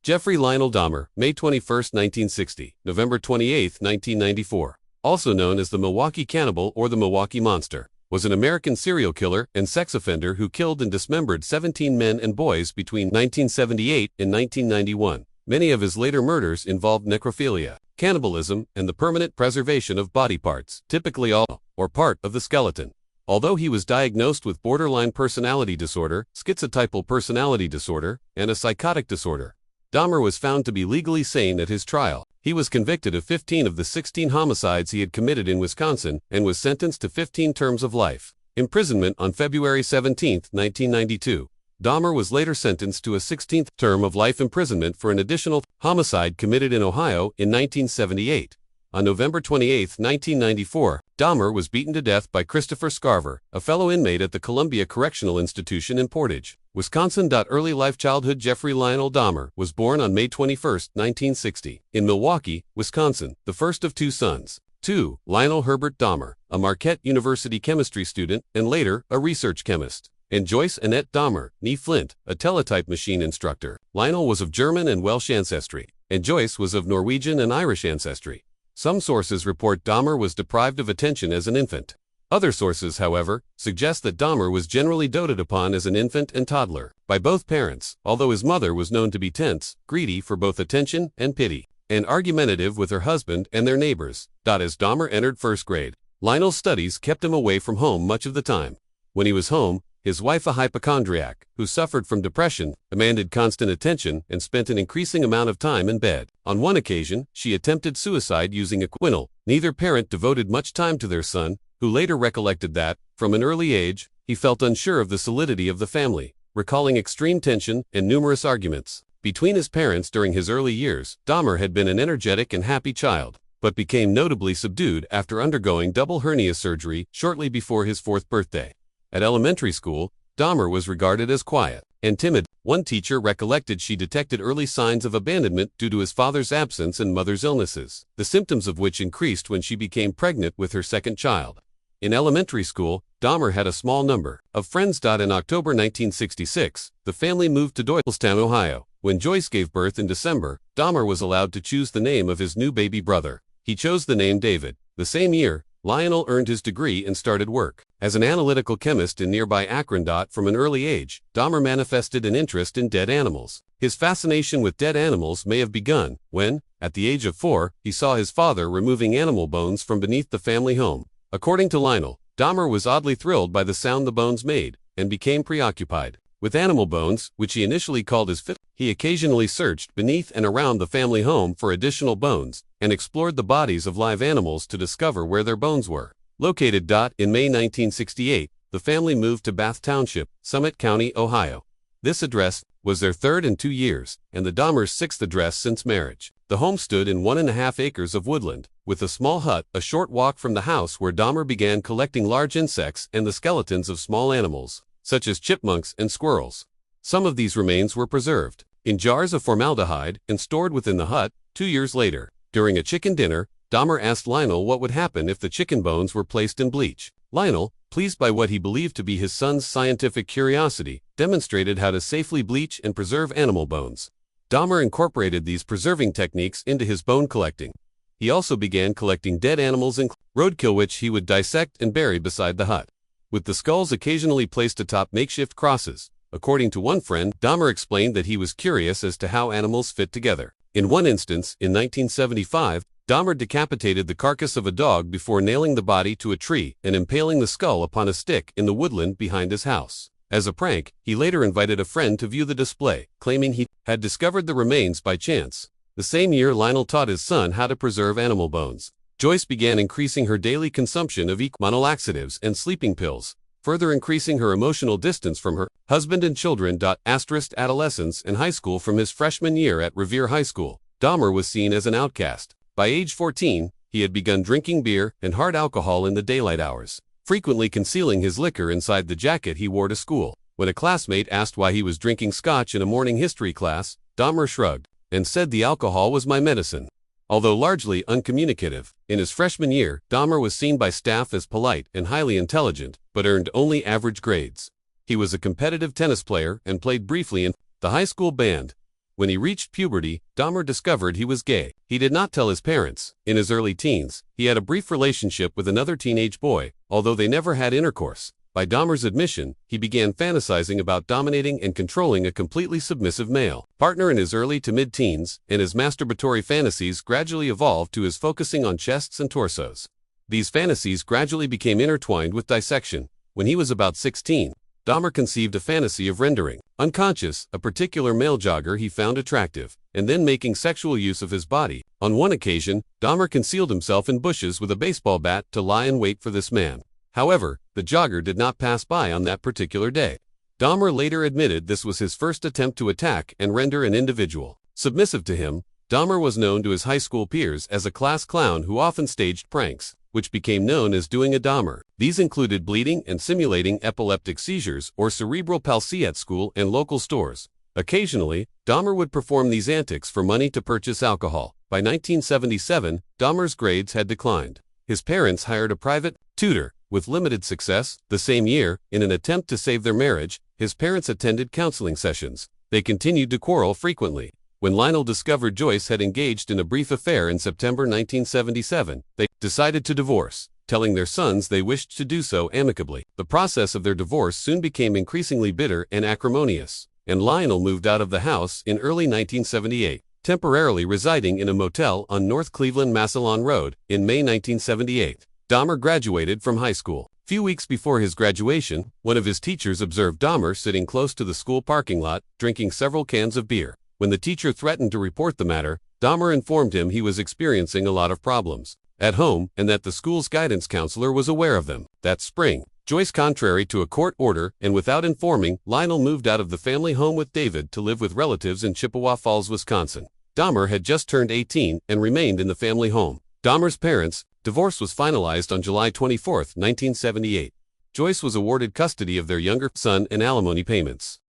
Jeffrey Lionel Dahmer, May 21, 1960, November 28, 1994, also known as the Milwaukee Cannibal or the Milwaukee Monster, was an American serial killer and sex offender who killed and dismembered 17 men and boys between 1978 and 1991. Many of his later murders involved necrophilia, cannibalism, and the permanent preservation of body parts, typically all or part of the skeleton. Although he was diagnosed with borderline personality disorder, schizotypal personality disorder, and a psychotic disorder, Dahmer was found to be legally sane at his trial. He was convicted of 15 of the 16 homicides he had committed in Wisconsin and was sentenced to 15 terms of life imprisonment on February 17, 1992. Dahmer was later sentenced to a 16th term of life imprisonment for an additional homicide committed in Ohio in 1978. On November 28, 1994, Dahmer was beaten to death by Christopher Scarver, a fellow inmate at the Columbia Correctional Institution in Portage, Wisconsin. Early life. Childhood. Jeffrey Lionel Dahmer was born on May 21, 1960, in Milwaukee, Wisconsin, the first of two sons. 2. Lionel Herbert Dahmer, a Marquette University chemistry student and later a research chemist, and Joyce Annette Dahmer, née Flint, a teletype machine instructor. Lionel was of German and Welsh ancestry, and Joyce was of Norwegian and Irish ancestry. Some sources report Dahmer was deprived of attention as an infant. Other sources, however, suggest that Dahmer was generally doted upon as an infant and toddler by both parents, although his mother was known to be tense, greedy for both attention and pity, and argumentative with her husband and their neighbors. As Dahmer entered first grade, Lionel's studies kept him away from home much of the time. When he was home, his wife, a hypochondriac who suffered from depression, demanded constant attention and spent an increasing amount of time in bed. On one occasion, she attempted suicide using a quinine. Neither parent devoted much time to their son, who later recollected that, from an early age, he felt unsure of the solidity of the family, recalling extreme tension and numerous arguments between his parents during his early years. Dahmer had been an energetic and happy child, but became notably subdued after undergoing double hernia surgery shortly before his 4th birthday. At elementary school, Dahmer was regarded as quiet and timid. One teacher recollected she detected early signs of abandonment due to his father's absence and mother's illnesses, the symptoms of which increased when she became pregnant with her second child. In elementary school, Dahmer had a small number of friends. In October 1966, the family moved to Doylestown, Ohio. When Joyce gave birth in December, Dahmer was allowed to choose the name of his new baby brother. He chose the name David. The same year, Lionel earned his degree and started work as an analytical chemist in nearby Akron. From an early age, Dahmer manifested an interest in dead animals. His fascination with dead animals may have begun when, at the age of 4, he saw his father removing animal bones from beneath the family home. According to Lionel, Dahmer was oddly thrilled by the sound the bones made and became preoccupied with animal bones, which he initially called his fit. He occasionally searched beneath and around the family home for additional bones and explored the bodies of live animals to discover where their bones were located. In May 1968, the family moved to Bath Township, Summit County, Ohio. This address was their 3rd in 2 years, and the Dahmers' 6th address since marriage. The home stood in 1.5 acres of woodland, with a small hut a short walk from the house where Dahmer began collecting large insects and the skeletons of small animals, such as chipmunks and squirrels. Some of these remains were preserved in jars of formaldehyde and stored within the hut. 2 years later, during a chicken dinner, Dahmer asked Lionel what would happen if the chicken bones were placed in bleach. Lionel, pleased by what he believed to be his son's scientific curiosity, demonstrated how to safely bleach and preserve animal bones. Dahmer incorporated these preserving techniques into his bone collecting. He also began collecting dead animals and roadkill, which he would dissect and bury beside the hut, with the skulls occasionally placed atop makeshift crosses. According to one friend, Dahmer explained that he was curious as to how animals fit together. In one instance, in 1975, Dahmer decapitated the carcass of a dog before nailing the body to a tree and impaling the skull upon a stick in the woodland behind his house. As a prank, he later invited a friend to view the display, claiming he had discovered the remains by chance. The same year, Lionel taught his son how to preserve animal bones. Joyce began increasing her daily consumption of monolaxatives and sleeping pills, further increasing her emotional distance from her husband and children. Adolescence and high school. From his freshman year at Revere High School, Dahmer was seen as an outcast. By age 14, he had begun drinking beer and hard alcohol in the daylight hours, frequently concealing his liquor inside the jacket he wore to school. When a classmate asked why he was drinking scotch in a morning history class, Dahmer shrugged and said the alcohol was my medicine. Although largely uncommunicative, in his freshman year, Dahmer was seen by staff as polite and highly intelligent, but earned only average grades. He was a competitive tennis player and played briefly in the high school band. When he reached puberty, Dahmer discovered he was gay. He did not tell his parents. In his early teens, he had a brief relationship with another teenage boy, although they never had intercourse. By Dahmer's admission, he began fantasizing about dominating and controlling a completely submissive male partner in his early to mid-teens, and his masturbatory fantasies gradually evolved to his focusing on chests and torsos. These fantasies gradually became intertwined with dissection. When he was about 16, Dahmer conceived a fantasy of rendering unconscious a particular male jogger he found attractive, and then making sexual use of his body. On one occasion, Dahmer concealed himself in bushes with a baseball bat to lie in wait for this man. However, the jogger did not pass by on that particular day. Dahmer later admitted this was his first attempt to attack and render an individual submissive to him. Dahmer was known to his high school peers as a class clown who often staged pranks, which became known as doing a Dahmer. These included bleeding and simulating epileptic seizures or cerebral palsy at school and local stores. Occasionally, Dahmer would perform these antics for money to purchase alcohol. By 1977, Dahmer's grades had declined. His parents hired a private tutor. With limited success, the same year, in an attempt to save their marriage, his parents attended counseling sessions. They continued to quarrel frequently. When Lionel discovered Joyce had engaged in a brief affair in September 1977, they decided to divorce, telling their sons they wished to do so amicably. The process of their divorce soon became increasingly bitter and acrimonious, and Lionel moved out of the house in early 1978, temporarily residing in a motel on North Cleveland Massillon Road. In May 1978, Dahmer graduated from high school. Few weeks before his graduation, one of his teachers observed Dahmer sitting close to the school parking lot, drinking several cans of beer. When the teacher threatened to report the matter, Dahmer informed him he was experiencing a lot of problems at home and that the school's guidance counselor was aware of them. That spring, Joyce, contrary to a court order and without informing, Lionel moved out of the family home with David to live with relatives in Chippewa Falls, Wisconsin. Dahmer had just turned 18 and remained in the family home. Dahmer's parents' divorce was finalized on July 24, 1978. Joyce was awarded custody of their younger son and alimony payments.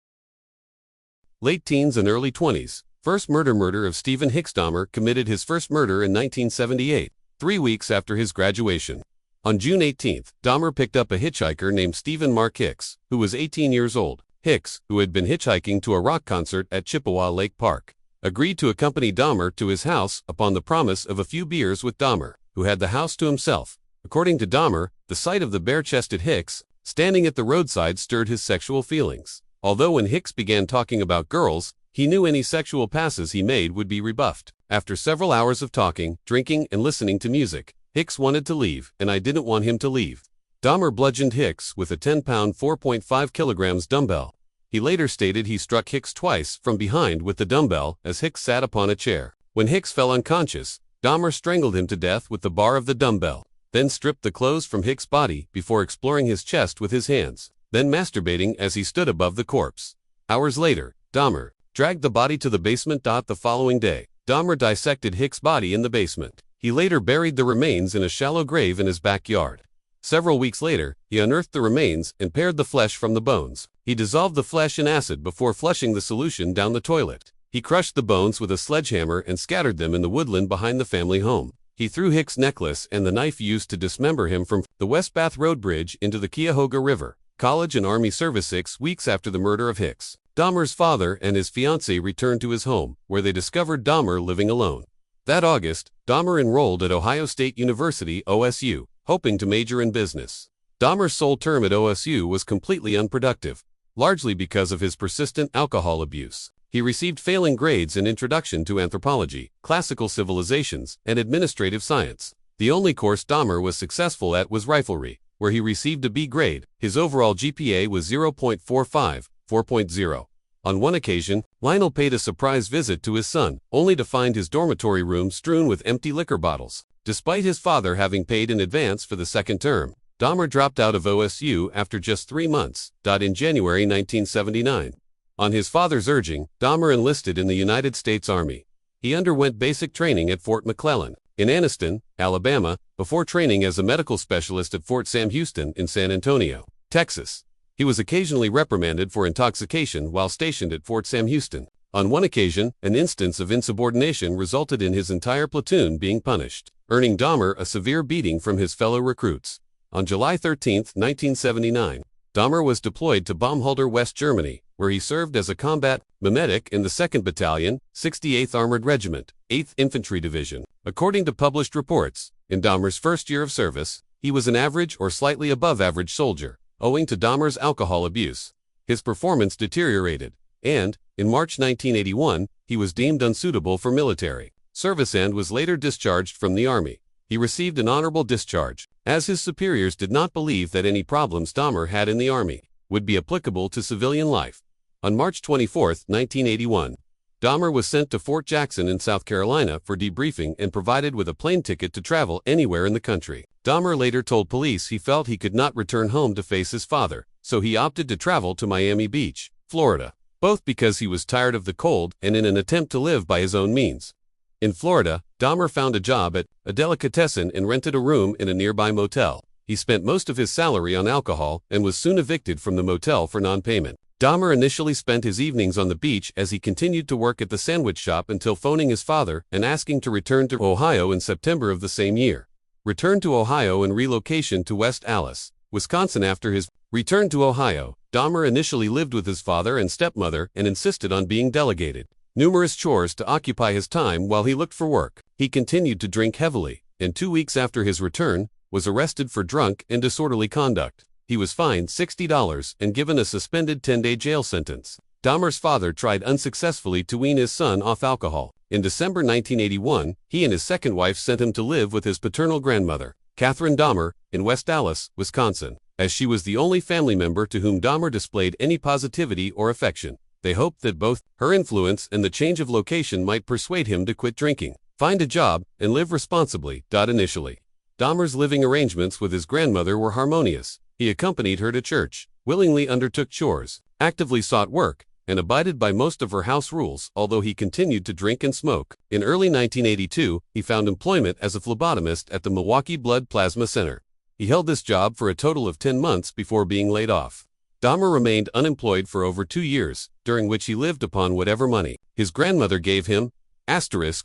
Late teens and early 20s. First murder of Stephen Hicks. Dahmer committed his first murder in 1978, 3 weeks after his graduation. On June 18, Dahmer picked up a hitchhiker named Stephen Mark Hicks, who was 18 years old. Hicks, who had been hitchhiking to a rock concert at Chippewa Lake Park, agreed to accompany Dahmer to his house upon the promise of a few beers with Dahmer, who had the house to himself. According to Dahmer, the sight of the bare-chested Hicks standing at the roadside stirred his sexual feelings. Although when Hicks began talking about girls, he knew any sexual passes he made would be rebuffed. After several hours of talking, drinking, and listening to music, Hicks wanted to leave, and I didn't want him to leave. Dahmer bludgeoned Hicks with a 10-pound 4.5 kilograms dumbbell. He later stated he struck Hicks twice from behind with the dumbbell as Hicks sat upon a chair. When Hicks fell unconscious, Dahmer strangled him to death with the bar of the dumbbell, then stripped the clothes from Hicks' body before exploring his chest with his hands, then masturbating as he stood above the corpse. Hours later, Dahmer dragged the body to the basement. The following day, Dahmer dissected Hicks' body in the basement. He later buried the remains in a shallow grave in his backyard. Several weeks later, he unearthed the remains and pared the flesh from the bones. He dissolved the flesh in acid before flushing the solution down the toilet. He crushed the bones with a sledgehammer and scattered them in the woodland behind the family home. He threw Hicks' necklace and the knife used to dismember him from the West Bath Road Bridge into the Cuyahoga River. College and Army service. 6 weeks after the murder of Hicks, Dahmer's father and his fiancée returned to his home, where they discovered Dahmer living alone. That August, Dahmer enrolled at Ohio State University, OSU, hoping to major in business. Dahmer's sole term at OSU was completely unproductive, largely because of his persistent alcohol abuse. He received failing grades in Introduction to Anthropology, Classical Civilizations, and Administrative Science. The only course Dahmer was successful at was riflery, where he received a B grade. His overall GPA was 0.45, 4.0. On one occasion, Lionel paid a surprise visit to his son, only to find his dormitory room strewn with empty liquor bottles. Despite his father having paid in advance for the second term, Dahmer dropped out of OSU after just 3 months. In January 1979. On his father's urging, Dahmer enlisted in the United States Army. He underwent basic training at Fort McClellan in Anniston, Alabama, before training as a medical specialist at Fort Sam Houston in San Antonio, Texas. He was occasionally reprimanded for intoxication while stationed at Fort Sam Houston. On one occasion, an instance of insubordination resulted in his entire platoon being punished, earning Dahmer a severe beating from his fellow recruits. On July 13, 1979, Dahmer was deployed to Baumholder, West Germany, where he served as a combat medic in the 2nd Battalion, 68th Armored Regiment, 8th Infantry Division. According to published reports, in Dahmer's first year of service, he was an average or slightly above average soldier. Owing to Dahmer's alcohol abuse, his performance deteriorated, and, in March 1981, he was deemed unsuitable for military service and was later discharged from the Army. He received an honorable discharge, as his superiors did not believe that any problems Dahmer had in the Army would be applicable to civilian life. On March 24, 1981, Dahmer was sent to Fort Jackson in South Carolina for debriefing and provided with a plane ticket to travel anywhere in the country. Dahmer later told police he felt he could not return home to face his father, so he opted to travel to Miami Beach, Florida, both because he was tired of the cold and in an attempt to live by his own means. In Florida, Dahmer found a job at a delicatessen and rented a room in a nearby motel. He spent most of his salary on alcohol and was soon evicted from the motel for non-payment. Dahmer initially spent his evenings on the beach as he continued to work at the sandwich shop until phoning his father and asking to return to Ohio in September of the same year. Return to Ohio and relocation to West Allis, Wisconsin. After his return to Ohio, Dahmer initially lived with his father and stepmother and insisted on being delegated numerous chores to occupy his time while he looked for work. He continued to drink heavily, and 2 weeks after his return, was arrested for drunk and disorderly conduct. He was fined $60 and given a suspended 10-day jail sentence. Dahmer's father tried unsuccessfully to wean his son off alcohol. In December 1981, he and his second wife sent him to live with his paternal grandmother, Catherine Dahmer, in West Allis, Wisconsin. As she was the only family member to whom Dahmer displayed any positivity or affection, they hoped that both her influence and the change of location might persuade him to quit drinking, find a job, and live responsibly. Initially, Dahmer's living arrangements with his grandmother were harmonious. He accompanied her to church, willingly undertook chores, actively sought work, and abided by most of her house rules, although he continued to drink and smoke. In early 1982, he found employment as a phlebotomist at the Milwaukee Blood Plasma Center. He held this job for a total of 10 months before being laid off. Dahmer remained unemployed for over 2 years, during which he lived upon whatever money his grandmother gave him.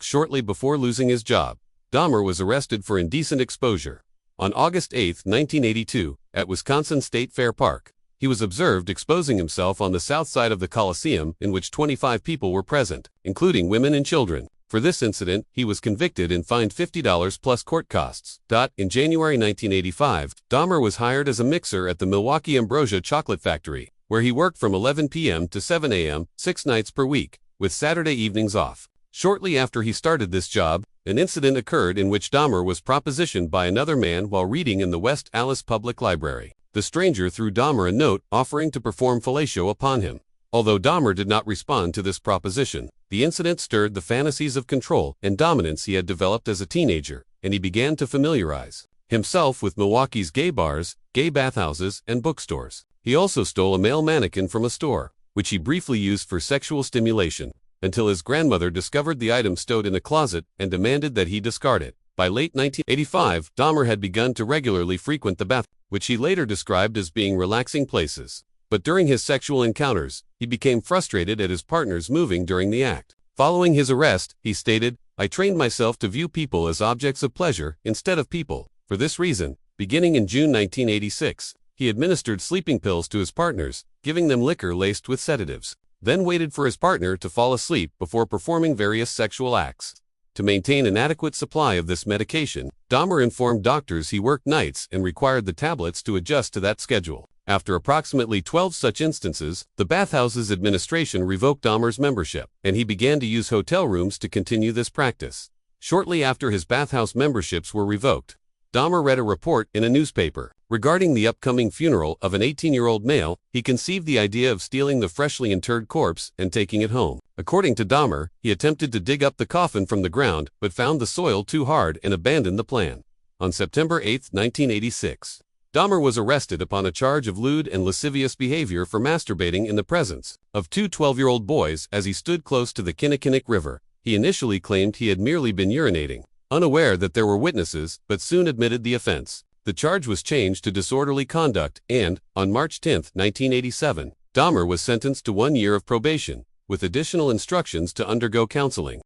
Shortly before losing his job, Dahmer was arrested for indecent exposure. On August 8, 1982, at Wisconsin State Fair Park, he was observed exposing himself on the south side of the Coliseum, in which 25 people were present, including women and children. For this incident, he was convicted and fined $50 plus court costs. In January 1985, Dahmer was hired as a mixer at the Milwaukee Ambrosia Chocolate Factory, where he worked from 11 p.m. to 7 a.m., 6 nights per week, with Saturday evenings off. Shortly after he started this job, an incident occurred in which Dahmer was propositioned by another man while reading in the West Allis Public Library. The stranger threw Dahmer a note offering to perform fellatio upon him. Although Dahmer did not respond to this proposition, the incident stirred the fantasies of control and dominance he had developed as a teenager, and he began to familiarize himself with Milwaukee's gay bars, gay bathhouses, and bookstores. He also stole a male mannequin from a store, which he briefly used for sexual stimulation, until his grandmother discovered the item stowed in a closet and demanded that he discard it. By late 1985, Dahmer had begun to regularly frequent the bath, which he later described as being relaxing places. But during his sexual encounters, he became frustrated at his partners moving during the act. Following his arrest, he stated, "I trained myself to view people as objects of pleasure instead of people. For this reason, beginning in June 1986, he administered sleeping pills to his partners, giving them liquor laced with sedatives, then waited for his partner to fall asleep before performing various sexual acts." To maintain an adequate supply of this medication, Dahmer informed doctors he worked nights and required the tablets to adjust to that schedule. After approximately 12 such instances, the bathhouse's administration revoked Dahmer's membership, and he began to use hotel rooms to continue this practice. Shortly after his bathhouse memberships were revoked, Dahmer read a report in a newspaper regarding the upcoming funeral of an 18-year-old male. He conceived the idea of stealing the freshly interred corpse and taking it home. According to Dahmer, he attempted to dig up the coffin from the ground but found the soil too hard and abandoned the plan. On September 8, 1986, Dahmer was arrested upon a charge of lewd and lascivious behavior for masturbating in the presence of 2 12-year-old boys as he stood close to the Kinnickinnic River. He initially claimed he had merely been urinating, unaware that there were witnesses, but soon admitted the offense. The charge was changed to disorderly conduct, and, on March 10, 1987, Dahmer was sentenced to 1 year of probation, with additional instructions to undergo counseling.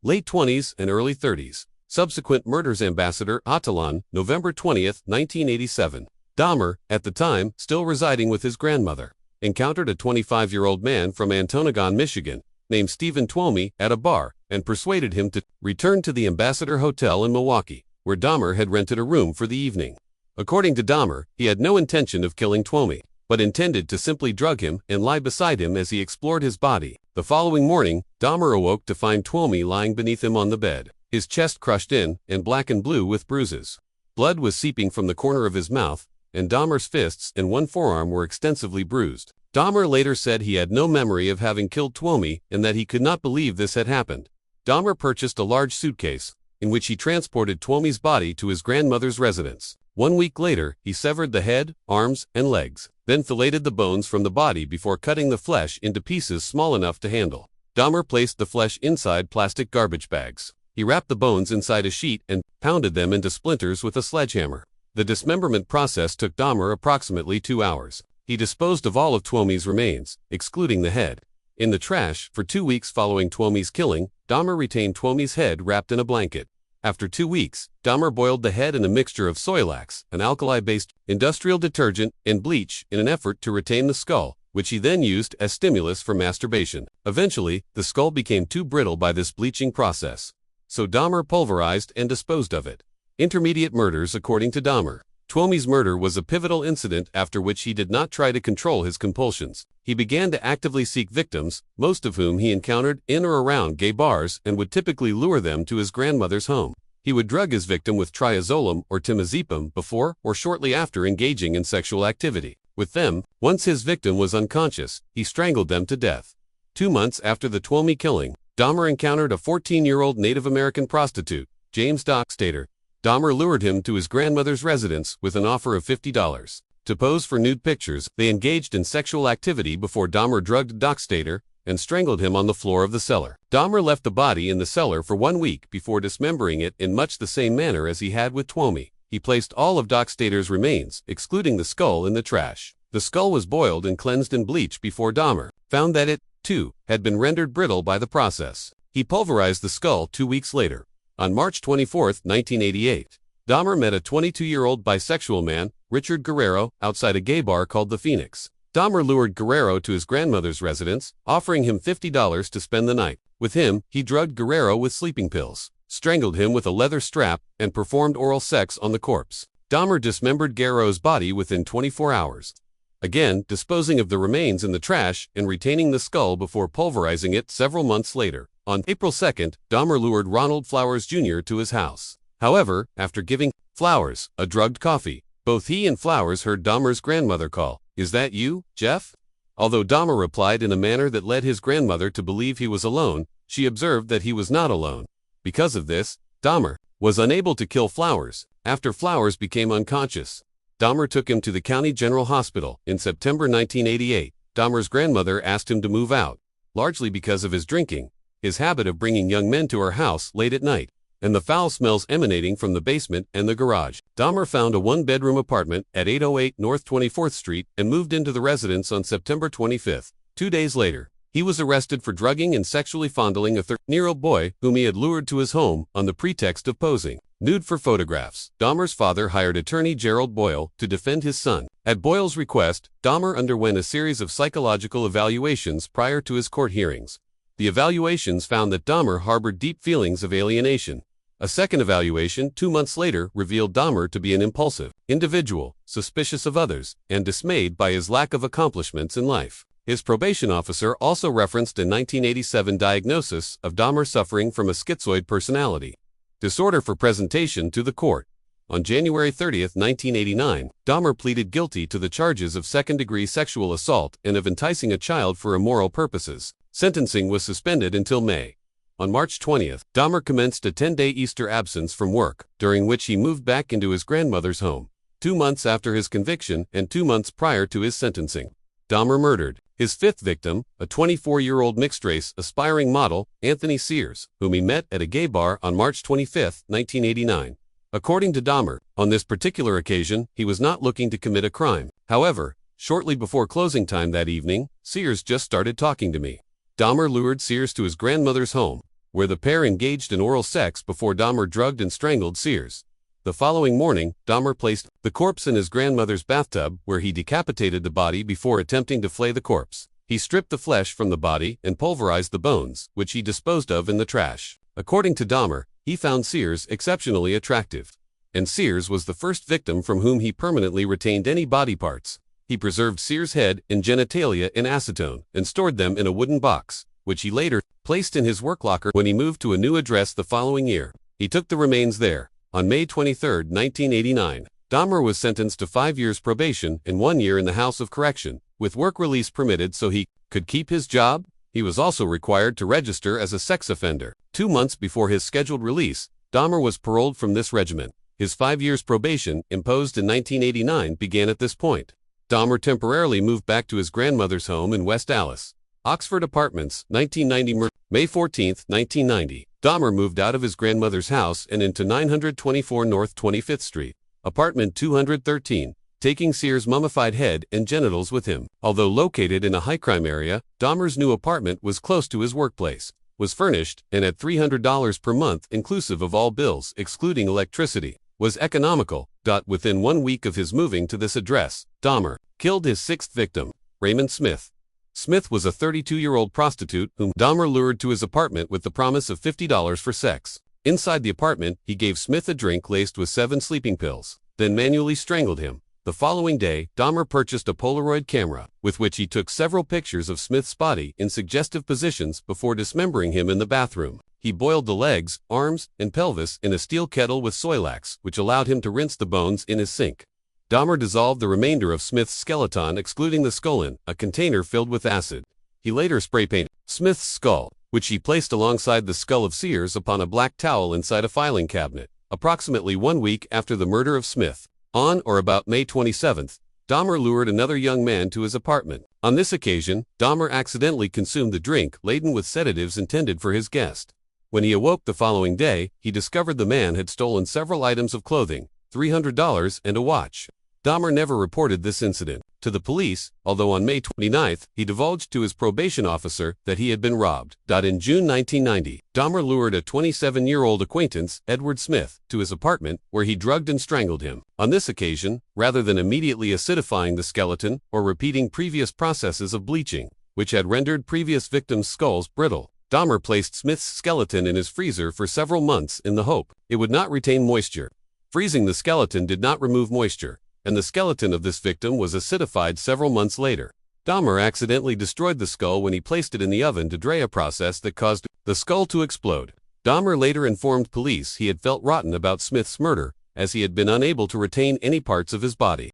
Late 20s and early 30s. Subsequent murders. Ambassador Attilan, November 20, 1987. Dahmer, at the time still residing with his grandmother, encountered a 25-year-old man from Antonagon, Michigan, named Stephen Twomey at a bar and persuaded him to return to the Ambassador Hotel in Milwaukee, where Dahmer had rented a room for the evening. According to Dahmer, he had no intention of killing Twomey, but intended to simply drug him and lie beside him as he explored his body. The following morning, Dahmer awoke to find Twomey lying beneath him on the bed, his chest crushed in and black and blue with bruises. Blood was seeping from the corner of his mouth, and Dahmer's fists and one forearm were extensively bruised. Dahmer later said he had no memory of having killed Twomey and that he could not believe this had happened. Dahmer purchased a large suitcase, in which he transported Twomey's body to his grandmother's residence. 1 week later, he severed the head, arms, and legs, then filleted the bones from the body before cutting the flesh into pieces small enough to handle. Dahmer placed the flesh inside plastic garbage bags. He wrapped the bones inside a sheet and pounded them into splinters with a sledgehammer. The dismemberment process took Dahmer approximately 2 hours. He disposed of all of Twomey's remains, excluding the head, in the trash. For 2 weeks following Twomey's killing, Dahmer retained Twomey's head wrapped in a blanket. After 2 weeks, Dahmer boiled the head in a mixture of Soilax, an alkali-based industrial detergent, and bleach in an effort to retain the skull, which he then used as stimulus for masturbation. Eventually, the skull became too brittle by this bleaching process, so Dahmer pulverized and disposed of it. Intermediate murders. According to Dahmer, Twomey's murder was a pivotal incident after which he did not try to control his compulsions. He began to actively seek victims, most of whom he encountered in or around gay bars, and would typically lure them to his grandmother's home. He would drug his victim with triazolam or temazepam before or shortly after engaging in sexual activity with them. Once his victim was unconscious, he strangled them to death. 2 months after the Twomey killing, Dahmer encountered a 14-year-old Native American prostitute, James Dockstader. Dahmer lured him to his grandmother's residence with an offer of $50 to pose for nude pictures. They engaged in sexual activity before Dahmer drugged Dockstader and strangled him on the floor of the cellar. Dahmer left the body in the cellar for 1 week before dismembering it in much the same manner as he had with Twomey. He placed all of Dockstader's remains, excluding the skull, in the trash. The skull was boiled and cleansed in bleach before Dahmer found that it, too, had been rendered brittle by the process. He pulverized the skull 2 weeks later. On March 24, 1988, Dahmer met a 22-year-old bisexual man, Richard Guerrero, outside a gay bar called the Phoenix. Dahmer lured Guerrero to his grandmother's residence, offering him $50 to spend the night. With him, he drugged Guerrero with sleeping pills, strangled him with a leather strap, and performed oral sex on the corpse. Dahmer dismembered Guerrero's body within 24 hours, again disposing of the remains in the trash and retaining the skull before pulverizing it several months later. On April 2nd, Dahmer lured Ronald Flowers Jr. to his house. However, after giving Flowers a drugged coffee, both he and Flowers heard Dahmer's grandmother call, "Is that you, Jeff?" Although Dahmer replied in a manner that led his grandmother to believe he was alone, she observed that he was not alone. Because of this, Dahmer was unable to kill Flowers. After Flowers became unconscious, Dahmer took him to the County General Hospital. In September 1988, Dahmer's grandmother asked him to move out, largely because of his drinking, his habit of bringing young men to her house late at night, and the foul smells emanating from the basement and the garage. Dahmer found a one-bedroom apartment at 808 North 24th Street and moved into the residence on September 25. 2 days later, he was arrested for drugging and sexually fondling a 13-year-old boy whom he had lured to his home on the pretext of posing nude for photographs. Dahmer's father hired attorney Gerald Boyle to defend his son. At Boyle's request, Dahmer underwent a series of psychological evaluations prior to his court hearings. The evaluations found that Dahmer harbored deep feelings of alienation. A second evaluation 2 months later revealed Dahmer to be an impulsive individual, suspicious of others, and dismayed by his lack of accomplishments in life. His probation officer also referenced a 1987 diagnosis of Dahmer suffering from a schizoid personality disorder for presentation to the court. On January 30, 1989, Dahmer pleaded guilty to the charges of second-degree sexual assault and of enticing a child for immoral purposes. Sentencing was suspended until May. On March 20th, Dahmer commenced a 10-day Easter absence from work, during which he moved back into his grandmother's home. 2 months after his conviction and 2 months prior to his sentencing, Dahmer murdered his fifth victim, a 24-year-old mixed-race aspiring model, Anthony Sears, whom he met at a gay bar on March 25, 1989. According to Dahmer, on this particular occasion, he was not looking to commit a crime. However, shortly before closing time that evening, Sears just started talking to me. Dahmer lured Sears to his grandmother's home, where the pair engaged in oral sex before Dahmer drugged and strangled Sears. The following morning, Dahmer placed the corpse in his grandmother's bathtub, where he decapitated the body before attempting to flay the corpse. He stripped the flesh from the body and pulverized the bones, which he disposed of in the trash. According to Dahmer, he found Sears exceptionally attractive, and Sears was the first victim from whom he permanently retained any body parts. He preserved Sears' head and genitalia in acetone and stored them in a wooden box, which he later placed in his work locker when he moved to a new address the following year. He took the remains there. On May 23, 1989, Dahmer was sentenced to 5 years probation and 1 year in the House of Correction, with work release permitted so he could keep his job. He was also required to register as a sex offender. 2 months before his scheduled release, Dahmer was paroled from this regiment. His 5 years probation, imposed in 1989, began at this point. Dahmer temporarily moved back to his grandmother's home in West Allis, Oxford Apartments, 1990. May 14, 1990, Dahmer moved out of his grandmother's house and into 924 North 25th Street, apartment 213, taking Sears' mummified head and genitals with him. Although located in a high-crime area, Dahmer's new apartment was close to his workplace, was furnished, and at $300 per month inclusive of all bills excluding electricity, was economical. Within 1 week of his moving to this address, Dahmer killed his 6th victim, Raymond Smith. Smith was a 32-year-old prostitute whom Dahmer lured to his apartment with the promise of $50 for sex. Inside the apartment, he gave Smith a drink laced with 7 sleeping pills, then manually strangled him. The following day, Dahmer purchased a Polaroid camera, with which he took several pictures of Smith's body in suggestive positions before dismembering him in the bathroom. He boiled the legs, arms, and pelvis in a steel kettle with Soylax, which allowed him to rinse the bones in his sink. Dahmer dissolved the remainder of Smith's skeleton, excluding the skull, in a container filled with acid. He later spray-painted Smith's skull, which he placed alongside the skull of Sears upon a black towel inside a filing cabinet. Approximately 1 week after the murder of Smith, on or about May 27, Dahmer lured another young man to his apartment. On this occasion, Dahmer accidentally consumed the drink laden with sedatives intended for his guest. When he awoke the following day, he discovered the man had stolen several items of clothing, $300, and a watch. Dahmer never reported this incident to the police, although on May 29, he divulged to his probation officer that he had been robbed. In June 1990, Dahmer lured a 27-year-old acquaintance, Edward Smith, to his apartment, where he drugged and strangled him. On this occasion, rather than immediately acidifying the skeleton or repeating previous processes of bleaching, which had rendered previous victims' skulls brittle, Dahmer placed Smith's skeleton in his freezer for several months in the hope it would not retain moisture. Freezing the skeleton did not remove moisture, and the skeleton of this victim was acidified several months later. Dahmer accidentally destroyed the skull when he placed it in the oven to dry, a process that caused the skull to explode. Dahmer later informed police he had felt rotten about Smith's murder, as he had been unable to retain any parts of his body.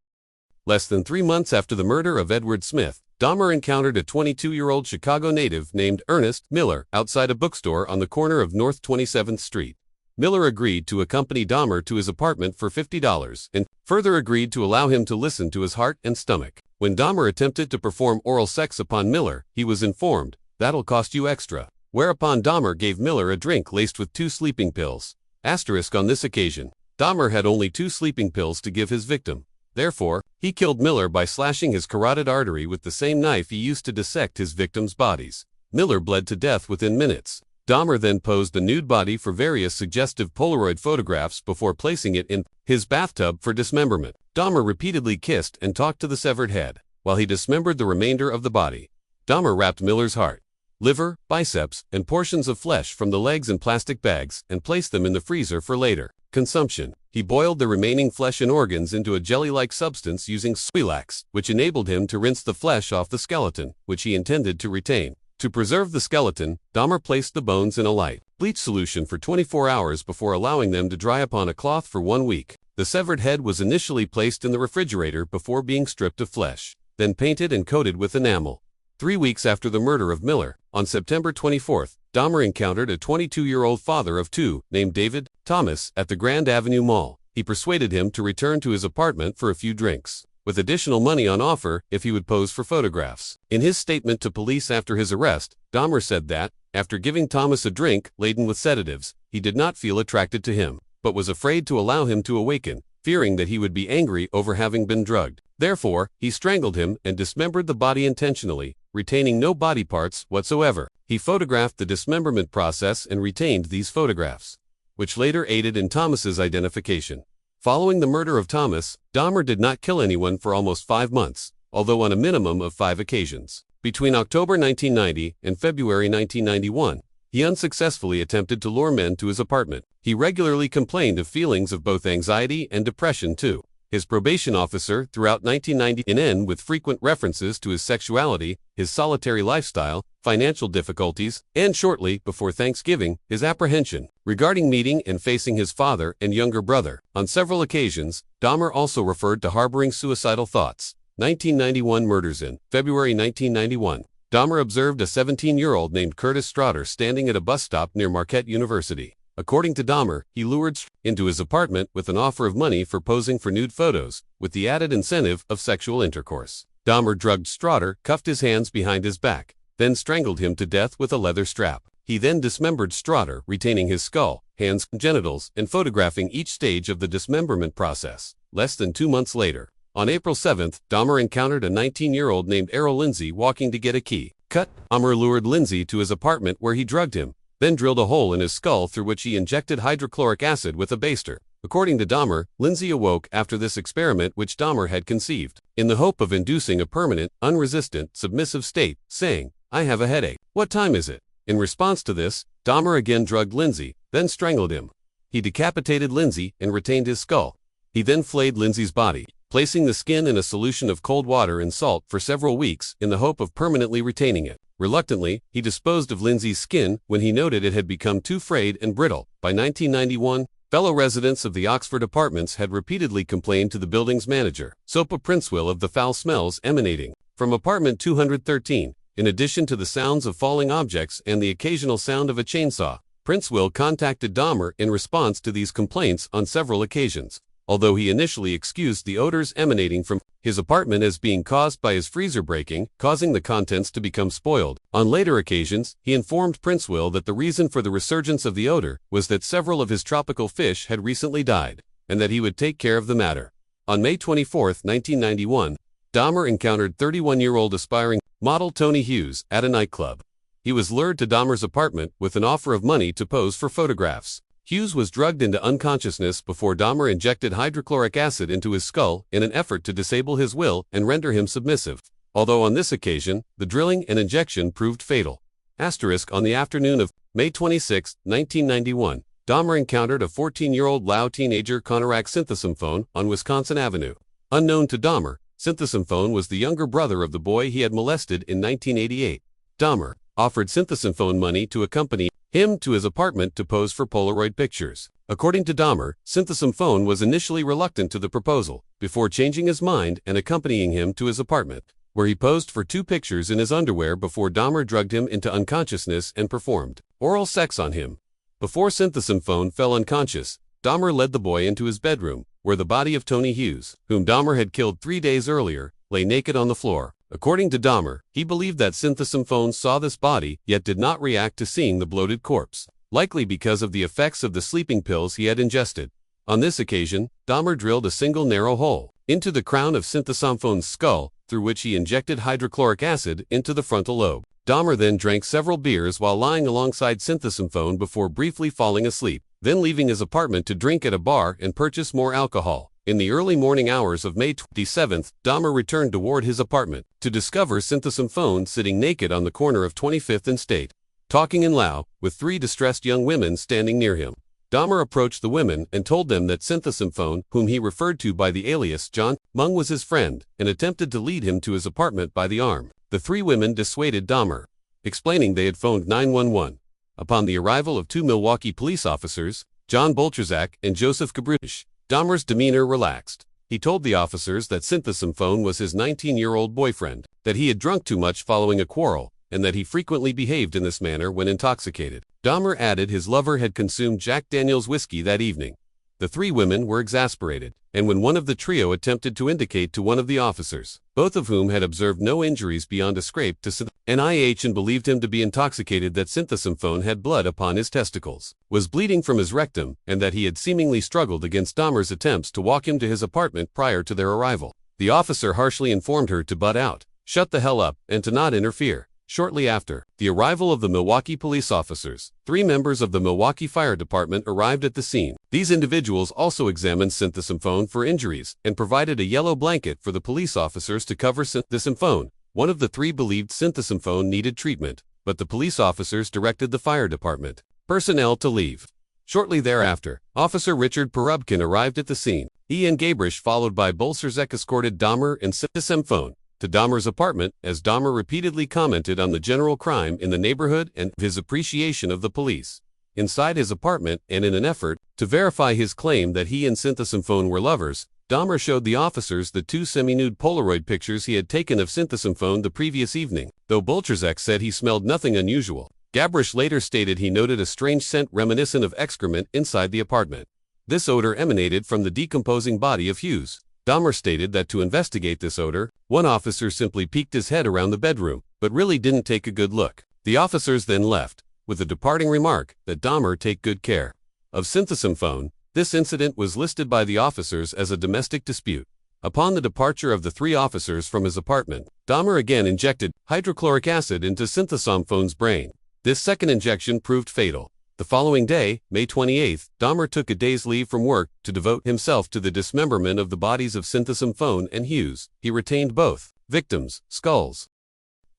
Less than 3 months after the murder of Edward Smith, Dahmer encountered a 22-year-old Chicago native named Ernest Miller outside a bookstore on the corner of North 27th Street. Miller agreed to accompany Dahmer to his apartment for $50 and further agreed to allow him to listen to his heart and stomach. When Dahmer attempted to perform oral sex upon Miller, he was informed, "That'll cost you extra," whereupon Dahmer gave Miller a drink laced with 2 sleeping pills. On this occasion, Dahmer had only 2 sleeping pills to give his victim. Therefore, he killed Miller by slashing his carotid artery with the same knife he used to dissect his victims' bodies. Miller bled to death within minutes. Dahmer then posed the nude body for various suggestive Polaroid photographs before placing it in his bathtub for dismemberment. Dahmer repeatedly kissed and talked to the severed head, while he dismembered the remainder of the body. Dahmer wrapped Miller's heart, liver, biceps, and portions of flesh from the legs in plastic bags and placed them in the freezer for later consumption. He boiled the remaining flesh and organs into a jelly-like substance using Soylax, which enabled him to rinse the flesh off the skeleton, which he intended to retain. To preserve the skeleton, Dahmer placed the bones in a light bleach solution for 24 hours before allowing them to dry upon a cloth for 1 week. The severed head was initially placed in the refrigerator before being stripped of flesh, then painted and coated with enamel. 3 weeks after the murder of Miller, on September 24, Dahmer encountered a 22-year-old father of 2 named David Thomas at the Grand Avenue Mall. He persuaded him to return to his apartment for a few drinks, with additional money on offer if he would pose for photographs. In his statement to police after his arrest, Dahmer said that, after giving Thomas a drink laden with sedatives, he did not feel attracted to him, but was afraid to allow him to awaken, fearing that he would be angry over having been drugged. Therefore, he strangled him and dismembered the body intentionally, retaining no body parts whatsoever. He photographed the dismemberment process and retained these photographs, which later aided in Thomas's identification. Following the murder of Thomas, Dahmer did not kill anyone for almost 5 months, although on a minimum of 5 occasions. Between October 1990 and February 1991, he unsuccessfulully attempted to lure men to his apartment. He regularly complained of feelings of both anxiety and depression too. His probation officer throughout 1990 in with frequent references to his sexuality, his solitary lifestyle, financial difficulties, and shortly before Thanksgiving, his apprehension regarding meeting and facing his father and younger brother. On several occasions, Dahmer also referred to harboring suicidal thoughts. 1991 murders. In February 1991, Dahmer observed a 17-year-old named Curtis Straughter standing at a bus stop near Marquette University. According to Dahmer, he lured into his apartment with an offer of money for posing for nude photos, with the added incentive of sexual intercourse. Dahmer drugged Straughter, cuffed his hands behind his back, then strangled him to death with a leather strap. He then dismembered Straughter, retaining his skull, hands, genitals, and photographing each stage of the dismemberment process. Less than 2 months later, on April 7, Dahmer encountered a 19-year-old named Errol Lindsay walking to get a key. Dahmer lured Lindsay to his apartment where he drugged him, then drilled a hole in his skull through which he injected hydrochloric acid with a baster. According to Dahmer, Lindsay awoke after this experiment which Dahmer had conceived, in the hope of inducing a permanent, unresistant, submissive state, saying, "I have a headache. What time is it?" In response to this, Dahmer again drugged Lindsay, then strangled him. He decapitated Lindsay and retained his skull. He then flayed Lindsay's body, placing the skin in a solution of cold water and salt for several weeks in the hope of permanently retaining it. Reluctantly, he disposed of Lindsay's skin when he noted it had become too frayed and brittle. By 1991, fellow residents of the Oxford apartments had repeatedly complained to the building's manager, Sopa Princewell, of the foul smells emanating from apartment 213. In addition to the sounds of falling objects and the occasional sound of a chainsaw, Princewell contacted Dahmer in response to these complaints on several occasions. Although he initially excused the odors emanating from his apartment as being caused by his freezer breaking, causing the contents to become spoiled, on later occasions, he informed Princewell that the reason for the resurgence of the odor was that several of his tropical fish had recently died, and that he would take care of the matter. On May 24, 1991, Dahmer encountered 31-year-old aspiring model Tony Hughes at a nightclub. He was lured to Dahmer's apartment with an offer of money to pose for photographs. Hughes was drugged into unconsciousness before Dahmer injected hydrochloric acid into his skull in an effort to disable his will and render him submissive. Although on this occasion, the drilling and injection proved fatal. On the afternoon of May 26, 1991, Dahmer encountered a 14-year-old Lao teenager Conorak Synthesymphone on Wisconsin Avenue. Unknown to Dahmer, Synthesymphone was the younger brother of the boy he had molested in 1988. Dahmer offered Synthesymphone money to accompany him to his apartment to pose for Polaroid pictures. According to Dahmer, Synthesymphone was initially reluctant to the proposal, before changing his mind and accompanying him to his apartment, where he posed for 2 pictures in his underwear before Dahmer drugged him into unconsciousness and performed oral sex on him. Before Synthesymphone fell unconscious, Dahmer led the boy into his bedroom, where the body of Tony Hughes, whom Dahmer had killed 3 days earlier, lay naked on the floor. According to Dahmer, he believed that Synthesymphone saw this body, yet did not react to seeing the bloated corpse, likely because of the effects of the sleeping pills he had ingested. On this occasion, Dahmer drilled a single narrow hole into the crown of Synthesymfone's skull, through which he injected hydrochloric acid into the frontal lobe. Dahmer then drank several beers while lying alongside Synthesymphone before briefly falling asleep, then leaving his apartment to drink at a bar and purchase more alcohol. In the early morning hours of May 27, Dahmer returned toward his apartment to discover Synthesymphone sitting naked on the corner of 25th and State, talking in Lao, with 3 distressed young women standing near him. Dahmer approached the women and told them that Synthesymphone, whom he referred to by the alias John Mung, was his friend, and attempted to lead him to his apartment by the arm. The 3 women dissuaded Dahmer, explaining they had phoned 911. Upon the arrival of 2 Milwaukee police officers, John Bolcherzak and Joseph Kabrush, Dahmer's demeanor relaxed. He told the officers that Synthesymphone was his 19-year-old boyfriend, that he had drunk too much following a quarrel, and that he frequently behaved in this manner when intoxicated. Dahmer added his lover had consumed Jack Daniel's whiskey that evening. The 3 women were exasperated, and when one of the trio attempted to indicate to one of the officers, both of whom had observed no injuries beyond a scrape to NIH and believed him to be intoxicated, that Synthesymphone had blood upon his testicles, was bleeding from his rectum, and that he had seemingly struggled against Dahmer's attempts to walk him to his apartment prior to their arrival. The officer harshly informed her to butt out, shut the hell up, and to not interfere. Shortly after the arrival of the Milwaukee police officers, 3 members of the Milwaukee Fire Department arrived at the scene. These individuals also examined Synthesyphone for injuries and provided a yellow blanket for the police officers to cover Synthesyphone. One of the 3 believed Synthesyphone needed treatment, but the police officers directed the fire department personnel to leave. Shortly thereafter, Officer Richard Porubkin arrived at the scene. He and Gabrish, followed by Bolserzek, escorted Dahmer and Synthesyphone to Dahmer's apartment, as Dahmer repeatedly commented on the general crime in the neighborhood and his appreciation of the police. Inside his apartment, and in an effort to verify his claim that he and Synthesyphone were lovers, Dahmer showed the officers the 2 semi-nude Polaroid pictures he had taken of Synthesyphone the previous evening. Though Bolserzek said he smelled nothing unusual, Gabrish later stated he noted a strange scent reminiscent of excrement inside the apartment. This odor emanated from the decomposing body of Hughes. Dahmer stated that to investigate this odor, one officer simply peeked his head around the bedroom, but really didn't take a good look. The officers then left, with the departing remark that Dahmer take good care of Synthesyphone. This incident was listed by the officers as a domestic dispute. Upon the departure of the 3 officers from his apartment, Dahmer again injected hydrochloric acid into Synthesysophone's brain. This second injection proved fatal. The following day, May 28, Dahmer took a day's leave from work to devote himself to the dismemberment of the bodies of Synthesyphone and Hughes. He retained both victims' skulls.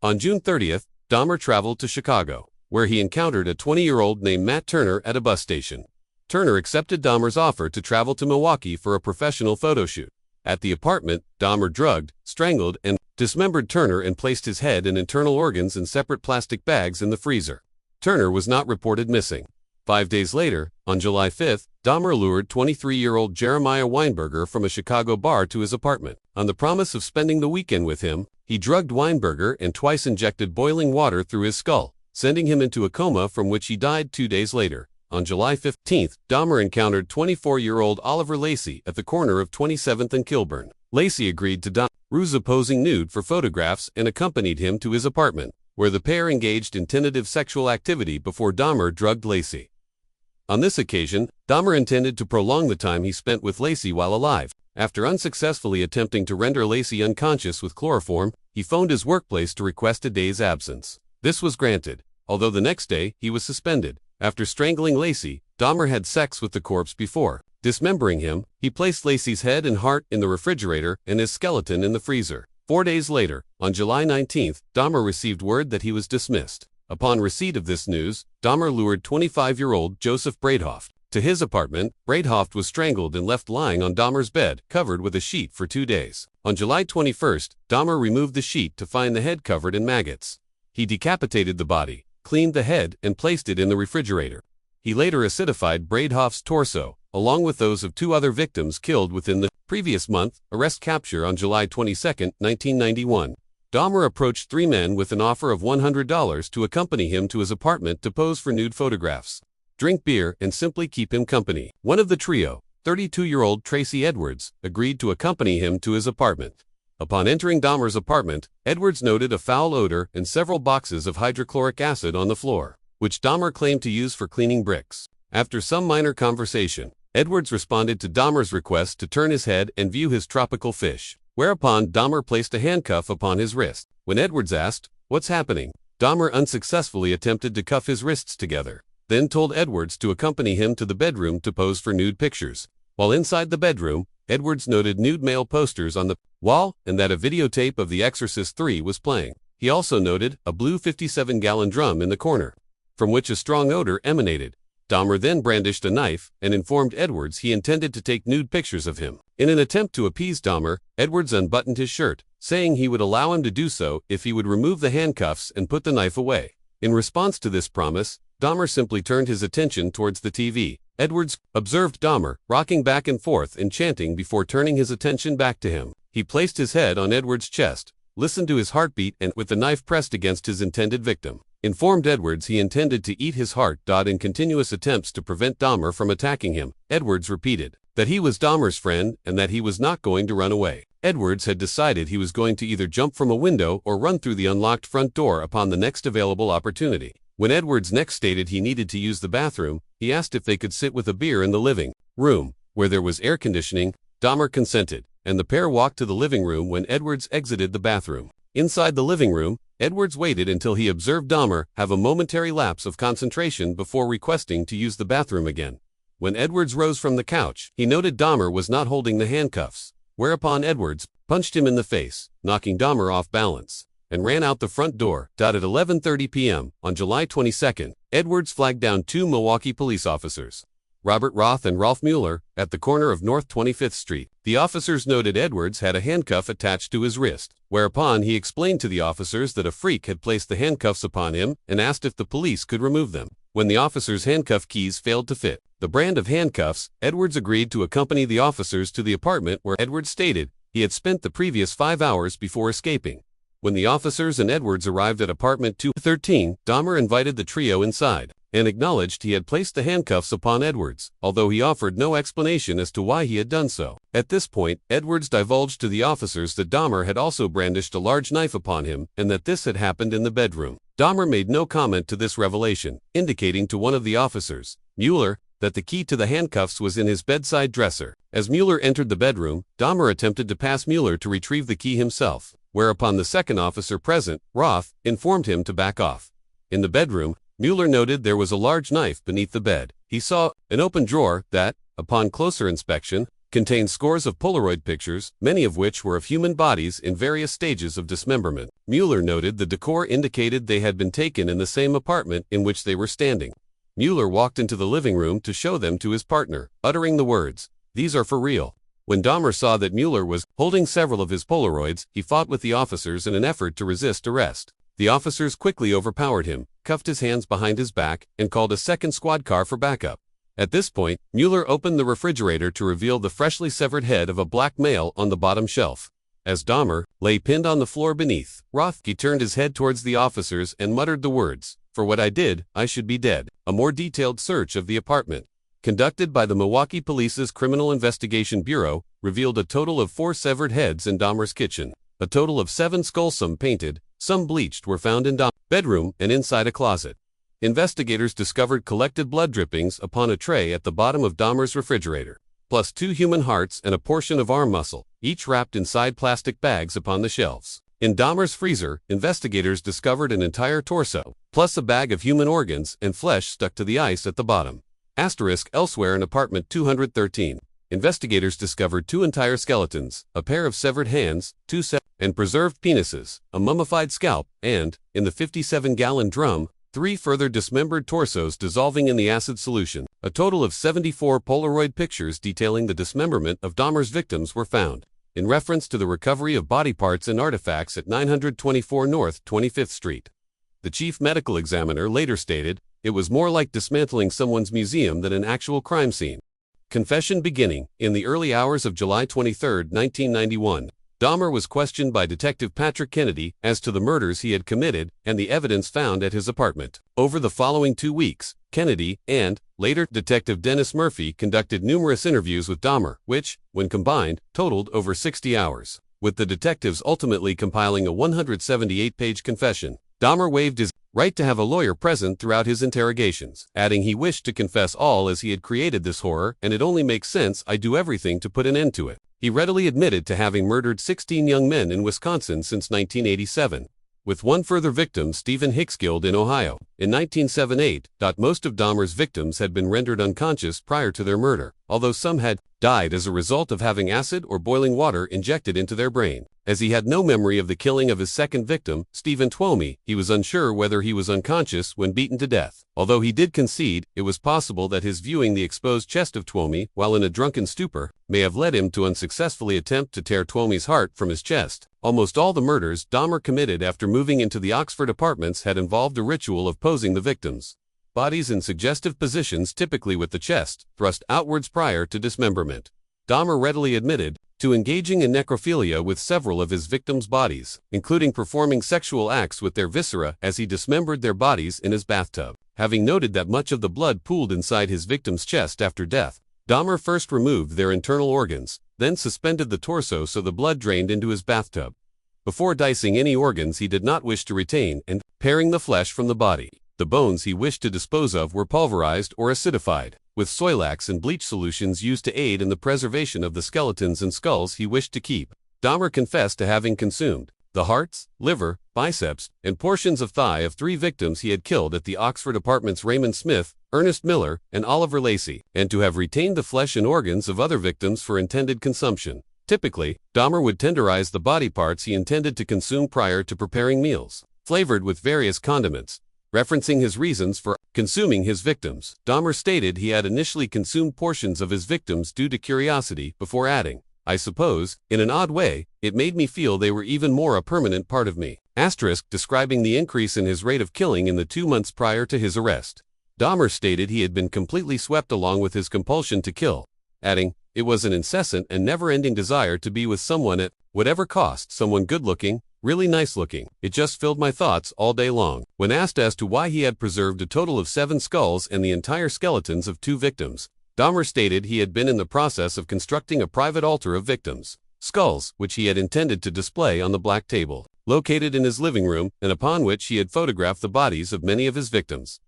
On June 30, Dahmer traveled to Chicago, where he encountered a 20-year-old named Matt Turner at a bus station. Turner accepted Dahmer's offer to travel to Milwaukee for a professional photo shoot. At the apartment, Dahmer drugged, strangled, and dismembered Turner and placed his head and internal organs in separate plastic bags in the freezer. Turner was not reported missing. 5 days later, on July 5, Dahmer lured 23-year-old Jeremiah Weinberger from a Chicago bar to his apartment. On the promise of spending the weekend with him, he drugged Weinberger and twice injected boiling water through his skull, sending him into a coma from which he died 2 days later. On July 15, Dahmer encountered 24-year-old Oliver Lacey at the corner of 27th and Kilburn. Lacey agreed to Dahmer's posing nude for photographs and accompanied him to his apartment, where the pair engaged in tentative sexual activity before Dahmer drugged Lacey. On this occasion, Dahmer intended to prolong the time he spent with Lacey while alive. After unsuccessfully attempting to render Lacey unconscious with chloroform, he phoned his workplace to request a day's absence. This was granted, although the next day he was suspended. After strangling Lacey, Dahmer had sex with the corpse before dismembering him. He placed Lacey's head and heart in the refrigerator and his skeleton in the freezer. 4 days later, on July 19, Dahmer received word that he was dismissed. Upon receipt of this news, Dahmer lured 25-year-old Joseph Bradehoft to his apartment. Bradehoft was strangled and left lying on Dahmer's bed, covered with a sheet, for 2 days. On July 21, Dahmer removed the sheet to find the head covered in maggots. He decapitated the body, cleaned the head, and placed it in the refrigerator. He later acidified Bradehoft's torso, along with those of 2 other victims killed within the previous month. Arrest capture on July 22, 1991. Dahmer approached 3 men with an offer of $100 to accompany him to his apartment to pose for nude photographs, drink beer, and simply keep him company. One of the trio, 32-year-old Tracy Edwards, agreed to accompany him to his apartment. Upon entering Dahmer's apartment, Edwards noted a foul odor and several boxes of hydrochloric acid on the floor, which Dahmer claimed to use for cleaning bricks. After some minor conversation, Edwards responded to Dahmer's request to turn his head and view his tropical fish, whereupon Dahmer placed a handcuff upon his wrist. When Edwards asked, "What's happening?" Dahmer unsuccessfully attempted to cuff his wrists together, then told Edwards to accompany him to the bedroom to pose for nude pictures. While inside the bedroom, Edwards noted nude male posters on the wall and that a videotape of The Exorcist III was playing. He also noted a blue 57-gallon drum in the corner, from which a strong odor emanated. Dahmer then brandished a knife and informed Edwards he intended to take nude pictures of him. In an attempt to appease Dahmer, Edwards unbuttoned his shirt, saying he would allow him to do so if he would remove the handcuffs and put the knife away. In response to this promise, Dahmer simply turned his attention towards the TV. Edwards observed Dahmer rocking back and forth and chanting before turning his attention back to him. He placed his head on Edwards' chest, listened to his heartbeat, and, with the knife pressed against his intended victim, informed Edwards he intended to eat his heart. In continuous attempts to prevent Dahmer from attacking him, Edwards repeated that he was Dahmer's friend and that he was not going to run away. Edwards had decided he was going to either jump from a window or run through the unlocked front door upon the next available opportunity. When Edwards next stated he needed to use the bathroom, he asked if they could sit with a beer in the living room, where there was air conditioning. Dahmer consented, and the pair walked to the living room when Edwards exited the bathroom. Inside the living room, Edwards waited until he observed Dahmer have a momentary lapse of concentration before requesting to use the bathroom again. When Edwards rose from the couch, he noted Dahmer was not holding the handcuffs, whereupon Edwards punched him in the face, knocking Dahmer off balance, and ran out the front door. At 11:30 p.m. on July 22, Edwards flagged down two Milwaukee police officers, Robert Roth and Rolf Mueller, at the corner of North 25th Street. The officers noted Edwards had a handcuff attached to his wrist, whereupon he explained to the officers that a freak had placed the handcuffs upon him and asked if the police could remove them. When the officers' handcuff keys failed to fit the brand of handcuffs, Edwards agreed to accompany the officers to the apartment where Edwards stated he had spent the previous 5 hours before escaping. When the officers and Edwards arrived at apartment 213, Dahmer invited the trio inside and acknowledged he had placed the handcuffs upon Edwards, although he offered no explanation as to why he had done so. At this point, Edwards divulged to the officers that Dahmer had also brandished a large knife upon him and that this had happened in the bedroom. Dahmer made no comment to this revelation, indicating to one of the officers, Mueller, that the key to the handcuffs was in his bedside dresser. As Mueller entered the bedroom, Dahmer attempted to pass Mueller to retrieve the key himself, whereupon the second officer present, Roth, informed him to back off. In the bedroom, Mueller noted there was a large knife beneath the bed. He saw an open drawer that, upon closer inspection, contained scores of Polaroid pictures, many of which were of human bodies in various stages of dismemberment. Mueller noted the decor indicated they had been taken in the same apartment in which they were standing. Mueller walked into the living room to show them to his partner, uttering the words, "These are for real." When Dahmer saw that Mueller was holding several of his Polaroids, he fought with the officers in an effort to resist arrest. The officers quickly overpowered him, cuffed his hands behind his back, and called a second squad car for backup. At this point, Mueller opened the refrigerator to reveal the freshly severed head of a black male on the bottom shelf. As Dahmer lay pinned on the floor beneath, Roth turned his head towards the officers and muttered the words, "For what I did, I should be dead." A more detailed search of the apartment, conducted by the Milwaukee Police's Criminal Investigation Bureau, revealed a total of 4 severed heads in Dahmer's kitchen. A total of 7 skulls, some painted, some bleached, were found in Dahmer's bedroom and inside a closet. Investigators discovered collected blood drippings upon a tray at the bottom of Dahmer's refrigerator, plus 2 human hearts and a portion of arm muscle, each wrapped inside plastic bags upon the shelves. In Dahmer's freezer, investigators discovered an entire torso, plus a bag of human organs and flesh stuck to the ice at the bottom. Elsewhere in apartment 213, investigators discovered 2 entire skeletons, a pair of severed hands, 2 and preserved penises, a mummified scalp, and, in the 57-gallon drum, 3 further dismembered torsos dissolving in the acid solution. A total of 74 Polaroid pictures detailing the dismemberment of Dahmer's victims were found. In reference to the recovery of body parts and artifacts at 924 North 25th Street, the chief medical examiner later stated, "It was more like dismantling someone's museum than an actual crime scene." Confession beginning. In the early hours of July 23, 1991, Dahmer was questioned by Detective Patrick Kennedy as to the murders he had committed and the evidence found at his apartment. Over the following 2 weeks, Kennedy and, later, Detective Dennis Murphy conducted numerous interviews with Dahmer, which, when combined, totaled over 60 hours, with the detectives ultimately compiling a 178-page confession. Dahmer waived his right to have a lawyer present throughout his interrogations, adding he wished to confess all as he had created this horror, and it only makes sense I do everything to put an end to it. He readily admitted to having murdered 16 young men in Wisconsin since 1987, with 1 further victim, Stephen Hicksfield, in Ohio, in 1978. Most of Dahmer's victims had been rendered unconscious prior to their murder, although some had died as a result of having acid or boiling water injected into their brain. As he had no memory of the killing of his second victim, Stephen Twomey, he was unsure whether he was unconscious when beaten to death. Although he did concede, it was possible that his viewing the exposed chest of Twomey while in a drunken stupor may have led him to unsuccessfully attempt to tear Twomey's heart from his chest. Almost all the murders Dahmer committed after moving into the Oxford apartments had involved a ritual of posing the victims' bodies in suggestive positions, typically with the chest thrust outwards prior to dismemberment. Dahmer readily admitted to engaging in necrophilia with several of his victims' bodies, including performing sexual acts with their viscera as he dismembered their bodies in his bathtub. Having noted that much of the blood pooled inside his victim's chest after death, Dahmer first removed their internal organs, then suspended the torso so the blood drained into his bathtub. Before dicing any organs he did not wish to retain and paring the flesh from the body, the bones he wished to dispose of were pulverized or acidified, with Soilax and bleach solutions used to aid in the preservation of the skeletons and skulls he wished to keep. Dahmer confessed to having consumed the hearts, liver, biceps, and portions of thigh of 3 victims he had killed at the Oxford apartments: Raymond Smith, Ernest Miller, and Oliver Lacey, and to have retained the flesh and organs of other victims for intended consumption. Typically, Dahmer would tenderize the body parts he intended to consume prior to preparing meals, flavored with various condiments. Referencing his reasons for consuming his victims, Dahmer stated he had initially consumed portions of his victims due to curiosity, before adding, "I suppose, in an odd way, it made me feel they were even more a permanent part of me." Describing the increase in his rate of killing in the 2 months prior to his arrest. Dahmer stated he had been completely swept along with his compulsion to kill, adding, "It was an incessant and never-ending desire to be with someone at whatever cost, someone good-looking, really nice-looking. It just filled my thoughts all day long." When asked as to why he had preserved a total of 7 skulls and the entire skeletons of 2 victims, Dahmer stated he had been in the process of constructing a private altar of victims' skulls, which he had intended to display on the black table, located in his living room, and upon which he had photographed the bodies of many of his victims.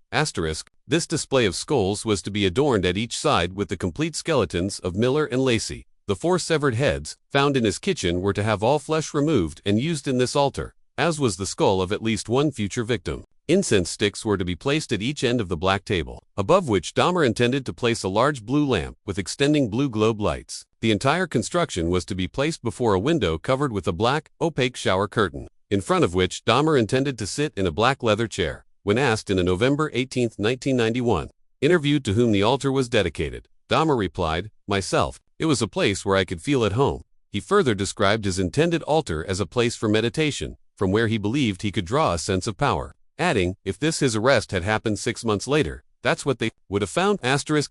This display of skulls was to be adorned at each side with the complete skeletons of Miller and Lacey. The 4 severed heads, found in his kitchen, were to have all flesh removed and used in this altar, as was the skull of at least one future victim. Incense sticks were to be placed at each end of the black table, above which Dahmer intended to place a large blue lamp with extending blue globe lights. The entire construction was to be placed before a window covered with a black, opaque shower curtain, in front of which Dahmer intended to sit in a black leather chair. When asked in a November 18, 1991, interview to whom the altar was dedicated, Dahmer replied, "Myself. It was a place where I could feel at home." He further described his intended altar as a place for meditation, from where he believed he could draw a sense of power, adding, "If his arrest had happened 6 months later, that's what they would have found."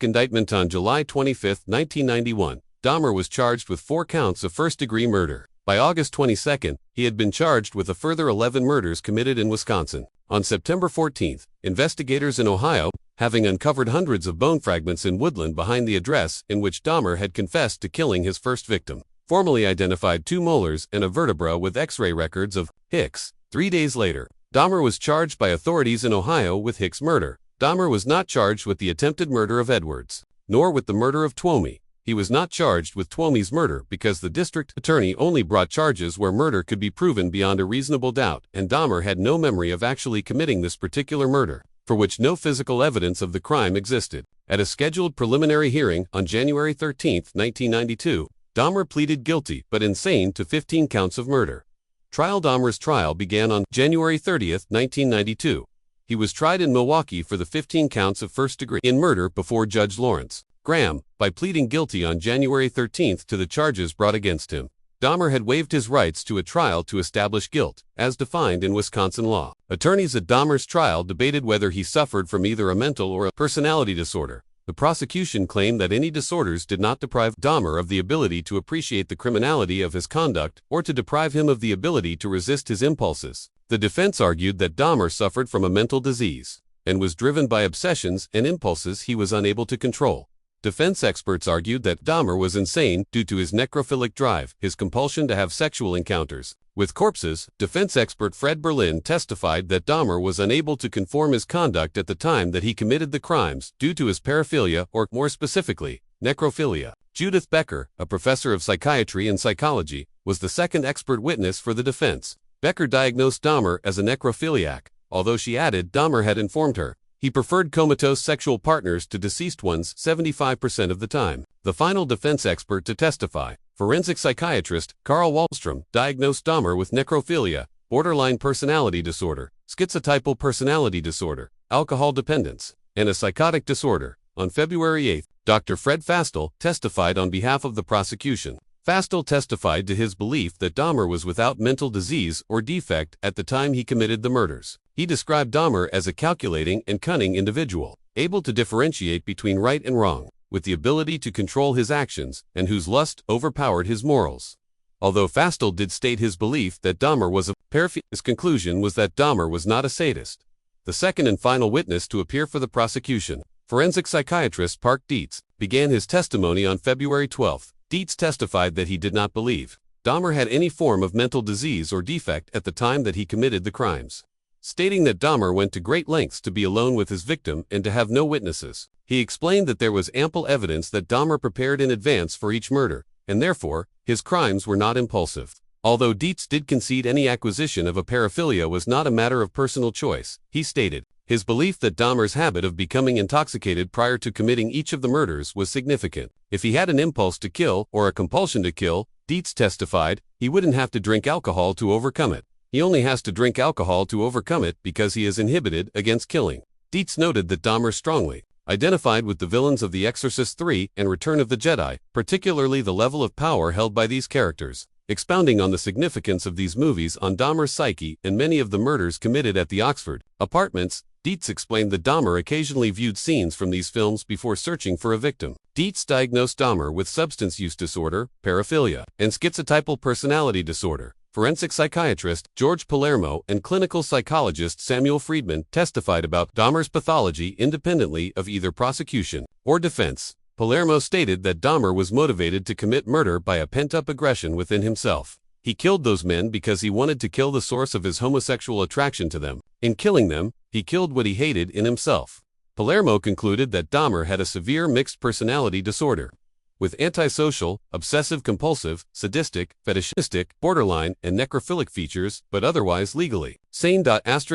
Indictment: on July 25, 1991, Dahmer was charged with 4 counts of first-degree murder. By August 22, he had been charged with a further 11 murders committed in Wisconsin. On September 14, investigators in Ohio, having uncovered hundreds of bone fragments in woodland behind the address in which Dahmer had confessed to killing his first victim, formally identified 2 molars and a vertebra with X-ray records of Hicks. 3 days later, Dahmer was charged by authorities in Ohio with Hicks' murder. Dahmer was not charged with the attempted murder of Edwards, nor with the murder of Twomey. He was not charged with Twomey's murder because the district attorney only brought charges where murder could be proven beyond a reasonable doubt, and Dahmer had no memory of actually committing this particular murder, for which no physical evidence of the crime existed. At a scheduled preliminary hearing on January 13, 1992, Dahmer pleaded guilty but insane to 15 counts of murder. Dahmer's trial began on January 30, 1992. He was tried in Milwaukee for the 15 counts of first-degree murder before Judge Lawrence Graham. By pleading guilty on January 13 to the charges brought against him, Dahmer had waived his rights to a trial to establish guilt, as defined in Wisconsin law. Attorneys at Dahmer's trial debated whether he suffered from either a mental or a personality disorder. The prosecution claimed that any disorders did not deprive Dahmer of the ability to appreciate the criminality of his conduct or to deprive him of the ability to resist his impulses. The defense argued that Dahmer suffered from a mental disease and was driven by obsessions and impulses he was unable to control. Defense experts argued that Dahmer was insane due to his necrophilic drive, his compulsion to have sexual encounters with corpses. Defense expert Fred Berlin testified that Dahmer was unable to conform his conduct at the time that he committed the crimes due to his paraphilia, or more specifically, necrophilia. Judith Becker, a professor of psychiatry and psychology, was the second expert witness for the defense. Becker diagnosed Dahmer as a necrophiliac, although she added Dahmer had informed her he preferred comatose sexual partners to deceased ones 75% of the time. The final defense expert to testify, forensic psychiatrist Carl Wallstrom, diagnosed Dahmer with necrophilia, borderline personality disorder, schizotypal personality disorder, alcohol dependence, and a psychotic disorder. On February 8, Dr. Fred Fastel testified on behalf of the prosecution. Fastel testified to his belief that Dahmer was without mental disease or defect at the time he committed the murders. He described Dahmer as a calculating and cunning individual, able to differentiate between right and wrong, with the ability to control his actions, and whose lust overpowered his morals. Although Fastel did state his belief that Dahmer was a paraphiliac, his conclusion was that Dahmer was not a sadist. The second and final witness to appear for the prosecution, forensic psychiatrist Park Dietz, began his testimony on February 12. Dietz testified that he did not believe Dahmer had any form of mental disease or defect at the time that he committed the crimes, stating that Dahmer went to great lengths to be alone with his victim and to have no witnesses. He explained that there was ample evidence that Dahmer prepared in advance for each murder, and therefore, his crimes were not impulsive. Although Dietz did concede any acquisition of a paraphilia was not a matter of personal choice, he stated, his belief that Dahmer's habit of becoming intoxicated prior to committing each of the murders was significant. If he had an impulse to kill or a compulsion to kill, Dietz testified, he wouldn't have to drink alcohol to overcome it. He only has to drink alcohol to overcome it because he is inhibited against killing. Dietz noted that Dahmer strongly identified with the villains of The Exorcist III and Return of the Jedi, particularly the level of power held by these characters. Expounding on the significance of these movies on Dahmer's psyche and many of the murders committed at the Oxford apartments, Dietz explained that Dahmer occasionally viewed scenes from these films before searching for a victim. Dietz diagnosed Dahmer with substance use disorder, paraphilia, and schizotypal personality disorder. Forensic psychiatrist George Palermo and clinical psychologist Samuel Friedman testified about Dahmer's pathology independently of either prosecution or defense. Palermo stated that Dahmer was motivated to commit murder by a pent-up aggression within himself. He killed those men because he wanted to kill the source of his homosexual attraction to them. In killing them, he killed what he hated in himself. Palermo concluded that Dahmer had a severe mixed personality disorder, with antisocial, obsessive-compulsive, sadistic, fetishistic, borderline, and necrophilic features, but otherwise legally sane.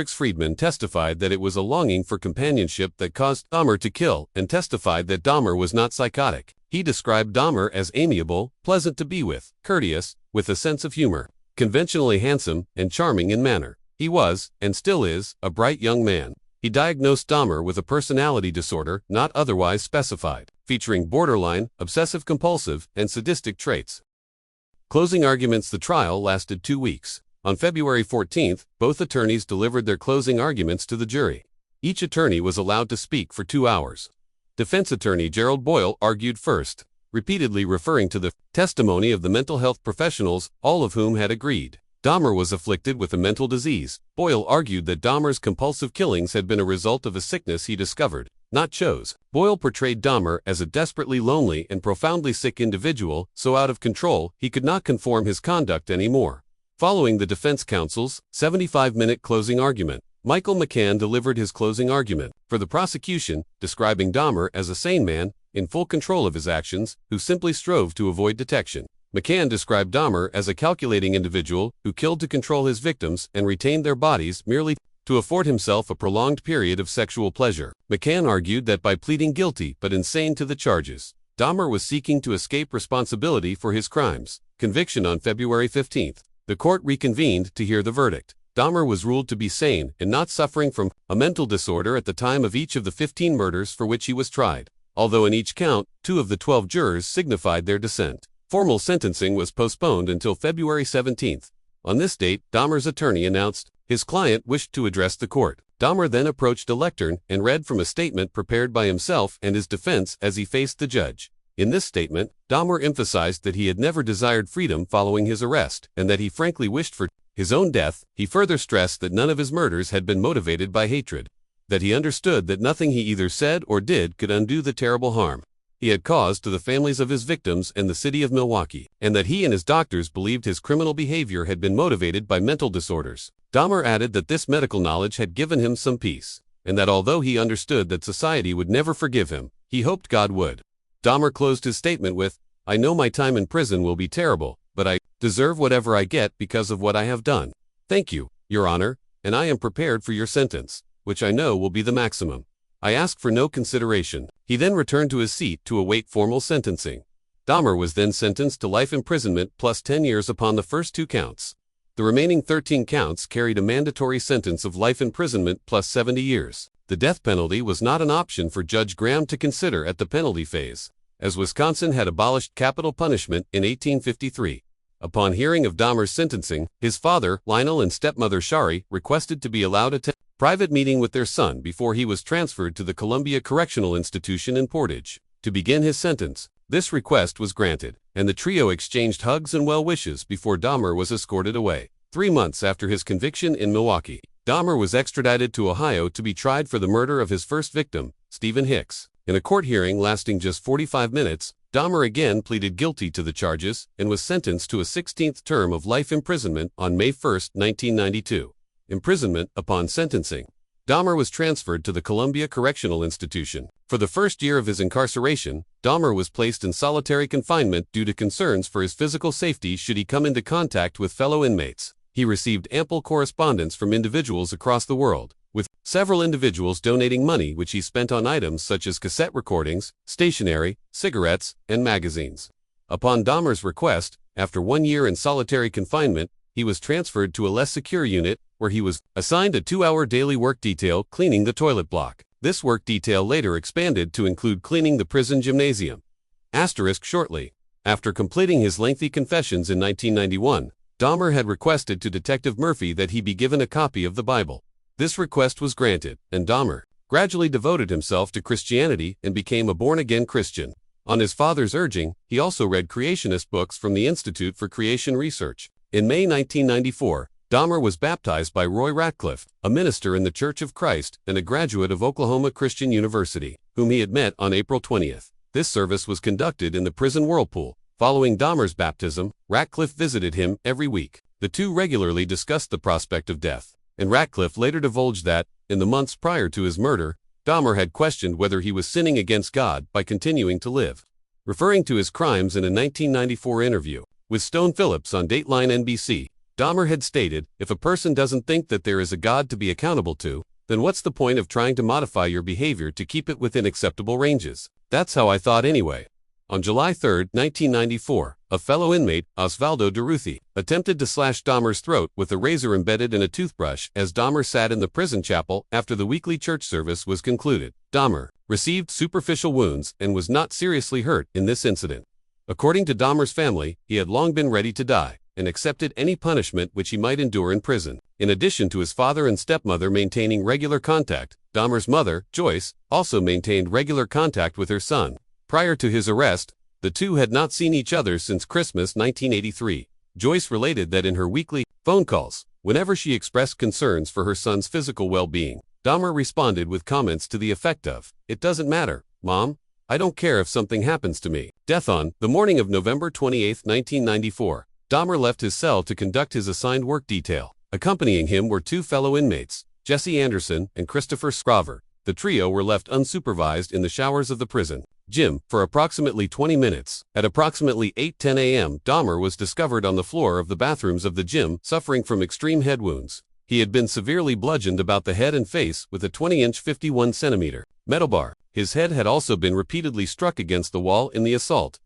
Friedman testified that it was a longing for companionship that caused Dahmer to kill, and testified that Dahmer was not psychotic. He described Dahmer as amiable, pleasant to be with, courteous, with a sense of humor, conventionally handsome, and charming in manner. He was, and still is, a bright young man. He diagnosed Dahmer with a personality disorder not otherwise specified, featuring borderline, obsessive-compulsive, and sadistic traits. Closing arguments. The trial lasted 2 weeks. On February 14th, both attorneys delivered their closing arguments to the jury. Each attorney was allowed to speak for 2 hours. Defense attorney Gerald Boyle argued first, repeatedly referring to the testimony of the mental health professionals, all of whom had agreed Dahmer was afflicted with a mental disease. Boyle argued that Dahmer's compulsive killings had been a result of a sickness he discovered, not chose. Boyle portrayed Dahmer as a desperately lonely and profoundly sick individual, so out of control, he could not conform his conduct anymore. Following the defense counsel's 75-minute closing argument, Michael McCann delivered his closing argument for the prosecution, describing Dahmer as a sane man, in full control of his actions, who simply strove to avoid detection. McCann described Dahmer as a calculating individual who killed to control his victims and retained their bodies merely to afford himself a prolonged period of sexual pleasure. McCann argued that by pleading guilty but insane to the charges, Dahmer was seeking to escape responsibility for his crimes. Conviction. On February 15th, the court reconvened to hear the verdict. Dahmer was ruled to be sane and not suffering from a mental disorder at the time of each of the 15 murders for which he was tried, although in each count, 2 of the 12 jurors signified their dissent. Formal sentencing was postponed until February 17th. On this date, Dahmer's attorney announced his client wished to address the court. Dahmer then approached a lectern and read from a statement prepared by himself and his defense as he faced the judge. In this statement, Dahmer emphasized that he had never desired freedom following his arrest, and that he frankly wished for his own death. He further stressed that none of his murders had been motivated by hatred, that he understood that nothing he either said or did could undo the terrible harm he had caused to the families of his victims and the city of Milwaukee, and that he and his doctors believed his criminal behavior had been motivated by mental disorders. Dahmer added that this medical knowledge had given him some peace, and that although he understood that society would never forgive him, he hoped God would. Dahmer closed his statement with, "I know my time in prison will be terrible, but I deserve whatever I get because of what I have done. Thank you, Your Honor, and I am prepared for your sentence, which I know will be the maximum. I ask for no consideration." He then returned to his seat to await formal sentencing. Dahmer was then sentenced to life imprisonment plus 10 years upon the first 2 counts. The remaining 13 counts carried a mandatory sentence of life imprisonment plus 70 years. The death penalty was not an option for Judge Graham to consider at the penalty phase, as Wisconsin had abolished capital punishment in 1853. Upon hearing of Dahmer's sentencing, his father, Lionel, and stepmother, Shari, requested to be allowed a private meeting with their son before he was transferred to the Columbia Correctional Institution in Portage to begin his sentence. This request was granted, and the trio exchanged hugs and well wishes before Dahmer was escorted away. 3 months after his conviction in Milwaukee, Dahmer was extradited to Ohio to be tried for the murder of his first victim, Stephen Hicks. In a court hearing lasting just 45 minutes, Dahmer again pleaded guilty to the charges and was sentenced to a 16th term of life imprisonment on May 1, 1992. Imprisonment. Upon sentencing, Dahmer was transferred to the Columbia Correctional Institution. For the first year of his incarceration, Dahmer was placed in solitary confinement due to concerns for his physical safety should he come into contact with fellow inmates. He received ample correspondence from individuals across the world, with several individuals donating money which he spent on items such as cassette recordings, stationery, cigarettes, and magazines. Upon Dahmer's request, after 1 year in solitary confinement, he was transferred to a less secure unit, where he was assigned a 2-hour daily work detail cleaning the toilet block. This work detail later expanded to include cleaning the prison gymnasium. Shortly after completing his lengthy confessions in 1991, Dahmer had requested to Detective Murphy that he be given a copy of the Bible. This request was granted, and Dahmer gradually devoted himself to Christianity and became a born-again Christian. On his father's urging, he also read creationist books from the Institute for Creation Research. In May 1994, Dahmer was baptized by Roy Ratcliffe, a minister in the Church of Christ and a graduate of Oklahoma Christian University, whom he had met on April 20th. This service was conducted in the prison whirlpool. Following Dahmer's baptism, Ratcliffe visited him every week. The two regularly discussed the prospect of death, and Ratcliffe later divulged that, in the months prior to his murder, Dahmer had questioned whether he was sinning against God by continuing to live. Referring to his crimes in a 1994 interview with Stone Phillips on Dateline NBC, Dahmer had stated, "If a person doesn't think that there is a God to be accountable to, then what's the point of trying to modify your behavior to keep it within acceptable ranges? That's how I thought anyway." On July 3, 1994, a fellow inmate, Osvaldo Durruti, attempted to slash Dahmer's throat with a razor embedded in a toothbrush as Dahmer sat in the prison chapel after the weekly church service was concluded. Dahmer received superficial wounds and was not seriously hurt in this incident. According to Dahmer's family, he had long been ready to die and accepted any punishment which he might endure in prison. In addition to his father and stepmother maintaining regular contact, Dahmer's mother, Joyce, also maintained regular contact with her son. Prior to his arrest, the two had not seen each other since Christmas 1983. Joyce related that in her weekly phone calls, whenever she expressed concerns for her son's physical well-being, Dahmer responded with comments to the effect of, "It doesn't matter, Mom. I don't care if something happens to me." Death on the morning of November 28, 1994, Dahmer left his cell to conduct his assigned work detail. Accompanying him were two fellow inmates, Jesse Anderson and Christopher Scraver. The trio were left unsupervised in the showers of the prison gym for approximately 20 minutes. At approximately 8:10 a.m., Dahmer was discovered on the floor of the bathrooms of the gym, suffering from extreme head wounds. He had been severely bludgeoned about the head and face with a 20-inch 51-centimeter metal bar. His head had also been repeatedly struck against the wall in the assault.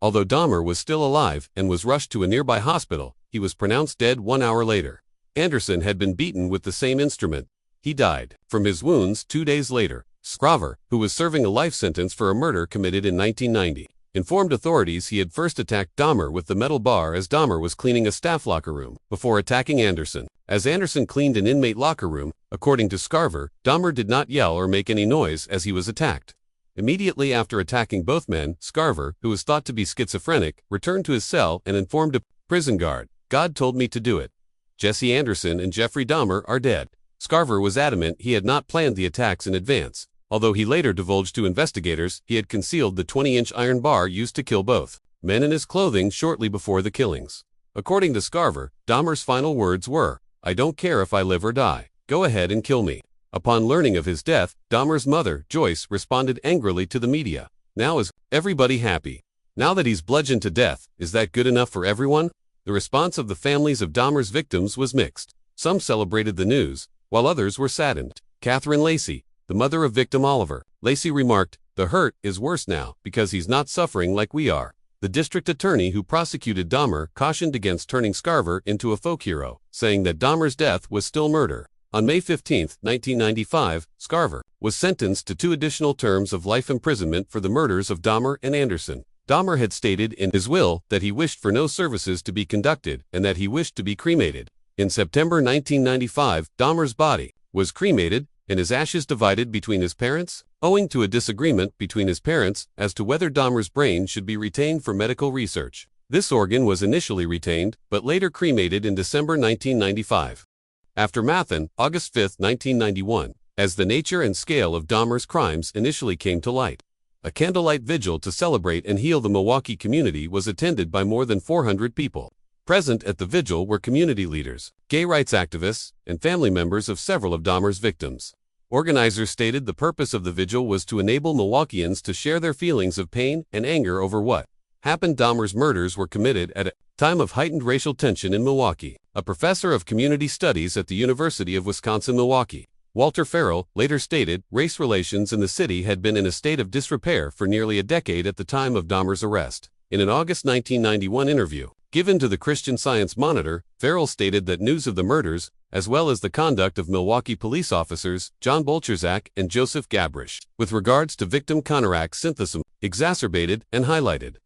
Although Dahmer was still alive and was rushed to a nearby hospital, he was pronounced dead 1 hour later. Anderson had been beaten with the same instrument. He died from his wounds 2 days later. Scraver, who was serving a life sentence for a murder committed in 1990, informed authorities he had first attacked Dahmer with the metal bar as Dahmer was cleaning a staff locker room before attacking Anderson. As Anderson cleaned an inmate locker room, according to Scraver, Dahmer did not yell or make any noise as he was attacked. Immediately after attacking both men, Scraver, who was thought to be schizophrenic, returned to his cell and informed a prison guard, "God told me to do it. Jesse Anderson and Jeffrey Dahmer are dead." Scraver was adamant he had not planned the attacks in advance. Although he later divulged to investigators he had concealed the 20-inch iron bar used to kill both men in his clothing shortly before the killings. According to Scraver, Dahmer's final words were, "I don't care if I live or die. Go ahead and kill me." Upon learning of his death, Dahmer's mother, Joyce, responded angrily to the media. "Now is everybody happy? Now that he's bludgeoned to death, is that good enough for everyone?" The response of the families of Dahmer's victims was mixed. Some celebrated the news, while others were saddened. Catherine Lacey, the mother of victim Oliver Lacey, remarked, "The hurt is worse now because he's not suffering like we are." The district attorney who prosecuted Dahmer cautioned against turning Scraver into a folk hero, saying that Dahmer's death was still murder. On May 15, 1995, Scraver was sentenced to 2 additional terms of life imprisonment for the murders of Dahmer and Anderson. Dahmer had stated in his will that he wished for no services to be conducted and that he wished to be cremated. In September 1995, Dahmer's body was cremated and his ashes divided between his parents, owing to a disagreement between his parents as to whether Dahmer's brain should be retained for medical research. This organ was initially retained, but later cremated in December 1995. Aftermath on August 5, 1991, as the nature and scale of Dahmer's crimes initially came to light. A candlelight vigil to celebrate and heal the Milwaukee community was attended by more than 400 people. Present at the vigil were community leaders, gay rights activists, and family members of several of Dahmer's victims. Organizers stated the purpose of the vigil was to enable Milwaukeeans to share their feelings of pain and anger over what happened. Dahmer's murders were committed at a time of heightened racial tension in Milwaukee. A professor of community studies at the University of Wisconsin-Milwaukee, Walter Farrell, later stated race relations in the city had been in a state of disrepair for nearly a decade at the time of Dahmer's arrest. In an August 1991 interview given to the Christian Science Monitor, Farrell stated that news of the murders, as well as the conduct of Milwaukee police officers John Bolcherzak and Joseph Gabrish, with regards to victim counteract synthesis, exacerbated and highlighted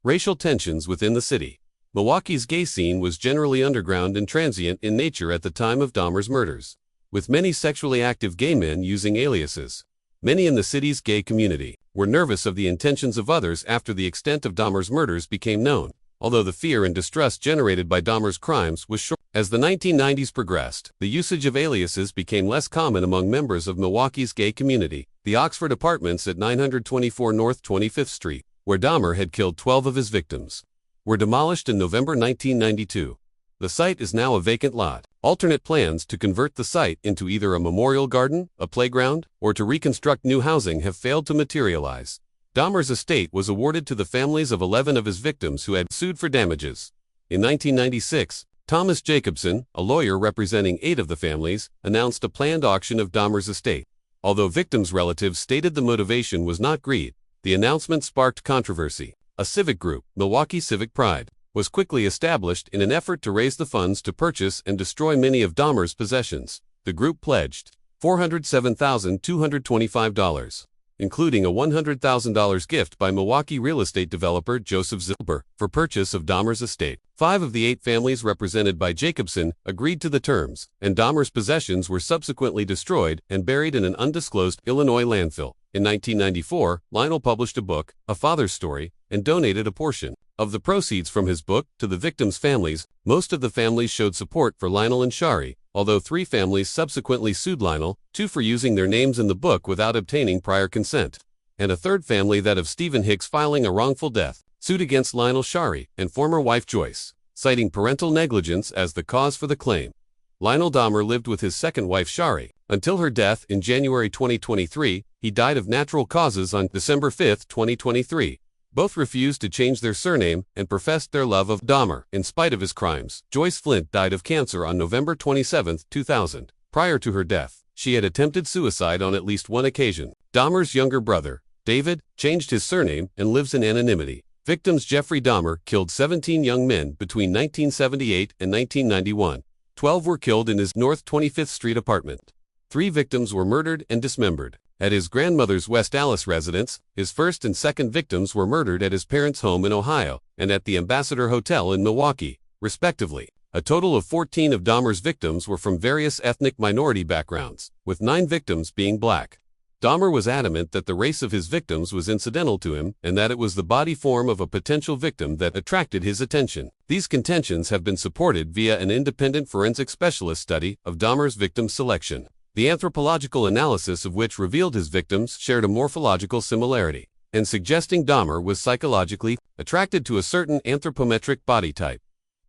racial tensions within the city. Milwaukee's gay scene was generally underground and transient in nature at the time of Dahmer's murders, with many sexually active gay men using aliases. Many in the city's gay community were nervous of the intentions of others after the extent of Dahmer's murders became known, although the fear and distrust generated by Dahmer's crimes was short. As the 1990s progressed, the usage of aliases became less common among members of Milwaukee's gay community. The Oxford Apartments at 924 North 25th Street, where Dahmer had killed 12 of his victims, were demolished in November 1992. The site is now a vacant lot. Alternate plans to convert the site into either a memorial garden, a playground, or to reconstruct new housing have failed to materialize. Dahmer's estate was awarded to the families of 11 of his victims who had sued for damages. In 1996, Thomas Jacobson, a lawyer representing 8 of the families, announced a planned auction of Dahmer's estate. Although victims' relatives stated the motivation was not greed, the announcement sparked controversy. A civic group, Milwaukee Civic Pride, was quickly established in an effort to raise the funds to purchase and destroy many of Dahmer's possessions. The group pledged $407,225, including a $100,000 gift by Milwaukee real estate developer Joseph Zilber for purchase of Dahmer's estate. 5 of the 8 families represented by Jacobson agreed to the terms, and Dahmer's possessions were subsequently destroyed and buried in an undisclosed Illinois landfill. In 1994, Lionel published a book, A Father's Story, and donated a portion of the proceeds from his book to the victims' families. Most of the families showed support for Lionel and Shari, although 3 families subsequently sued Lionel, 2 for using their names in the book without obtaining prior consent, and a 3rd family, that of Stephen Hicks, filing a wrongful death suit against Lionel, Shari, and former wife Joyce, citing parental negligence as the cause for the claim. Lionel Dahmer lived with his second wife Shari until her death in January 2023. He died of natural causes on December 5, 2023. Both refused to change their surname and professed their love of Dahmer in spite of his crimes. Joyce Flint died of cancer on November 27, 2000. Prior to her death, she had attempted suicide on at least one occasion. Dahmer's younger brother, David, changed his surname and lives in anonymity. Victims: Jeffrey Dahmer killed 17 young men between 1978 and 1991. 12 were killed in his North 25th Street apartment. 3 victims were murdered and dismembered at his grandmother's West Allis residence. His first and second victims were murdered at his parents' home in Ohio and at the Ambassador Hotel in Milwaukee, respectively. A total of 14 of Dahmer's victims were from various ethnic minority backgrounds, with 9 victims being black. Dahmer was adamant that the race of his victims was incidental to him and that it was the body form of a potential victim that attracted his attention. These contentions have been supported via an independent forensic specialist study of Dahmer's victim selection, the anthropological analysis of which revealed his victims shared a morphological similarity, and suggesting Dahmer was psychologically attracted to a certain anthropometric body type.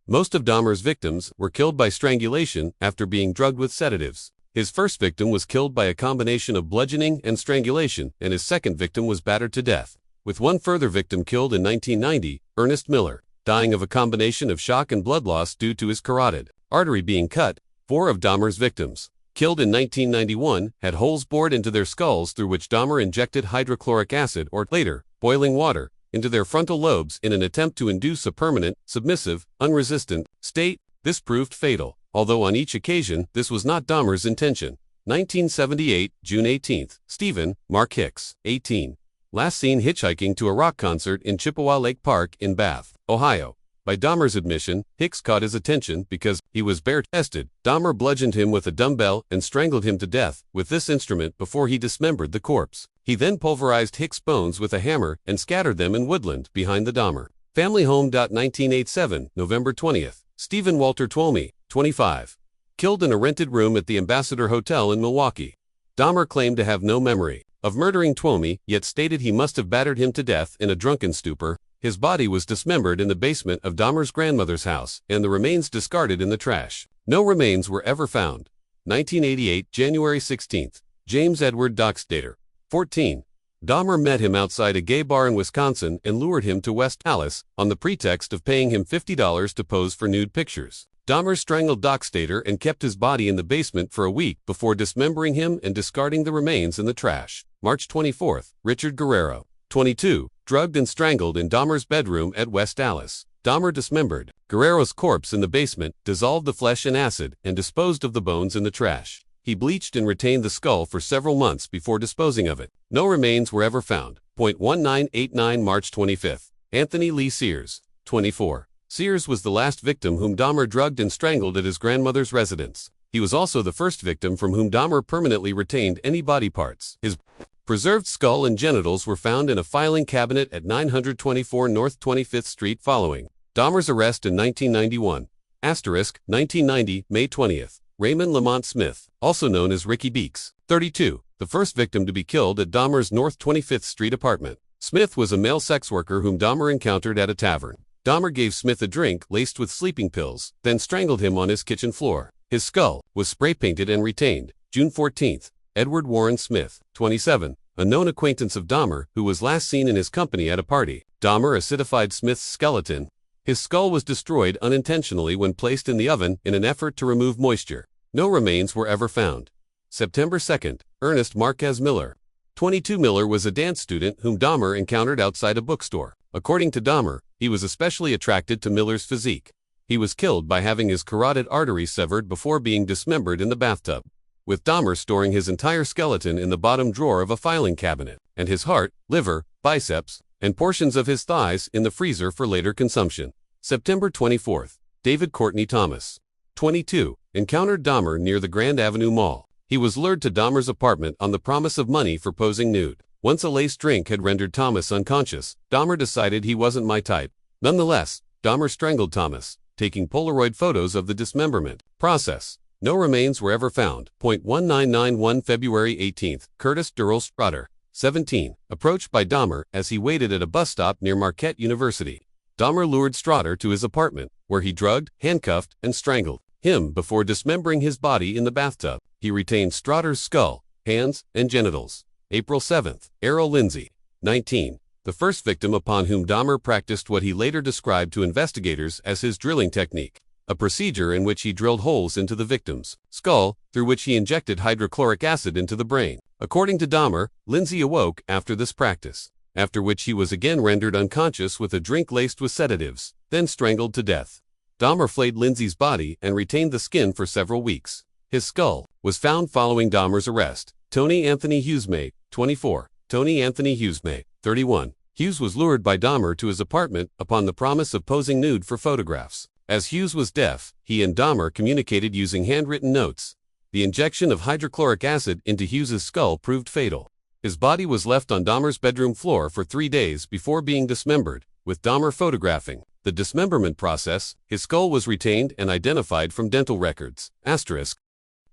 Most of Dahmer's victims were killed by strangulation after being drugged with sedatives. His first victim was killed by a combination of bludgeoning and strangulation, and his second victim was battered to death, with one further victim killed in 1990, Ernest Miller, dying of a combination of shock and blood loss due to his carotid artery being cut. 4 of Dahmer's victims, killed in 1991, had holes bored into their skulls through which Dahmer injected hydrochloric acid or, later, boiling water into their frontal lobes in an attempt to induce a permanent, submissive, unresistant state. This proved fatal, although on each occasion this was not Dahmer's intention. 1978, June 18. Stephen Mark Hicks, 18. Last seen hitchhiking to a rock concert in Chippewa Lake Park in Bath, Ohio. By Dahmer's admission, Hicks caught his attention because he was bare-chested. Dahmer bludgeoned him with a dumbbell and strangled him to death with this instrument before he dismembered the corpse. He then pulverized Hicks' bones with a hammer and scattered them in woodland behind the Dahmer family home. 1987, November 20th. Stephen Walter Twomey, 25. Killed in a rented room at the Ambassador Hotel in Milwaukee. Dahmer claimed to have no memory of murdering Twomey, yet stated he must have battered him to death in a drunken stupor. His body was dismembered in the basement of Dahmer's grandmother's house, and the remains discarded in the trash. No remains were ever found. 1988, January 16. James Edward Doxdater. 14. Dahmer met him outside a gay bar in Wisconsin and lured him to West Allis on the pretext of paying him $50 to pose for nude pictures. Dahmer strangled Doxdater and kept his body in the basement for a week before dismembering him and discarding the remains in the trash. March 24. Richard Guerrero. 22. Drugged and strangled in Dahmer's bedroom at West Allis. Dahmer dismembered Guerrero's corpse in the basement, dissolved the flesh in acid, and disposed of the bones in the trash. He bleached and retained the skull for several months before disposing of it. No remains were ever found. 1989 March 25. Anthony Lee Sears. 24. Sears was the last victim whom Dahmer drugged and strangled at his grandmother's residence. He was also the first victim from whom Dahmer permanently retained any body parts. His preserved skull and genitals were found in a filing cabinet at 924 North 25th Street following Dahmer's arrest in 1991. 1990, May 20th. Raymond Lamont Smith, also known as Ricky Beeks. 32. The first victim to be killed at Dahmer's North 25th Street apartment. Smith was a male sex worker whom Dahmer encountered at a tavern. Dahmer gave Smith a drink laced with sleeping pills, then strangled him on his kitchen floor. His skull was spray-painted and retained. June 14. Edward Warren Smith. 27. A known acquaintance of Dahmer who was last seen in his company at a party. Dahmer acidified Smith's skeleton. His skull was destroyed unintentionally when placed in the oven in an effort to remove moisture. No remains were ever found. September 2. Ernest Marquez Miller. 22. Miller was a dance student whom Dahmer encountered outside a bookstore. According to Dahmer, he was especially attracted to Miller's physique. He was killed by having his carotid artery severed before being dismembered in the bathtub, with Dahmer storing his entire skeleton in the bottom drawer of a filing cabinet, and his heart, liver, biceps, and portions of his thighs in the freezer for later consumption. September 24. David Courtney Thomas. 22. Encountered Dahmer near the Grand Avenue Mall. He was lured to Dahmer's apartment on the promise of money for posing nude. Once a laced drink had rendered Thomas unconscious, Dahmer decided he wasn't my type. Nonetheless, Dahmer strangled Thomas, taking Polaroid photos of the dismemberment process. No remains were ever found. 1991 February 18. Curtis Durrell Strotter. 17. Approached by Dahmer as he waited at a bus stop near Marquette University. Dahmer lured Strotter to his apartment, where he drugged, handcuffed, and strangled him before dismembering his body in the bathtub. He retained Strotter's skull, hands, and genitals. April 7. Errol Lindsay. 19. The first victim upon whom Dahmer practiced what he later described to investigators as his drilling technique, a procedure in which he drilled holes into the victim's skull, through which he injected hydrochloric acid into the brain. According to Dahmer, Lindsay awoke after this practice, after which he was again rendered unconscious with a drink laced with sedatives, then strangled to death. Dahmer flayed Lindsay's body and retained the skin for several weeks. His skull was found following Dahmer's arrest. Tony Anthony Hughesmay, 24. Tony Anthony Hughesmay, 31. Hughes was lured by Dahmer to his apartment upon the promise of posing nude for photographs. As Hughes was deaf, he and Dahmer communicated using handwritten notes. The injection of hydrochloric acid into Hughes's skull proved fatal. His body was left on Dahmer's bedroom floor for 3 days before being dismembered, with Dahmer photographing the dismemberment process. His skull was retained and identified from dental records.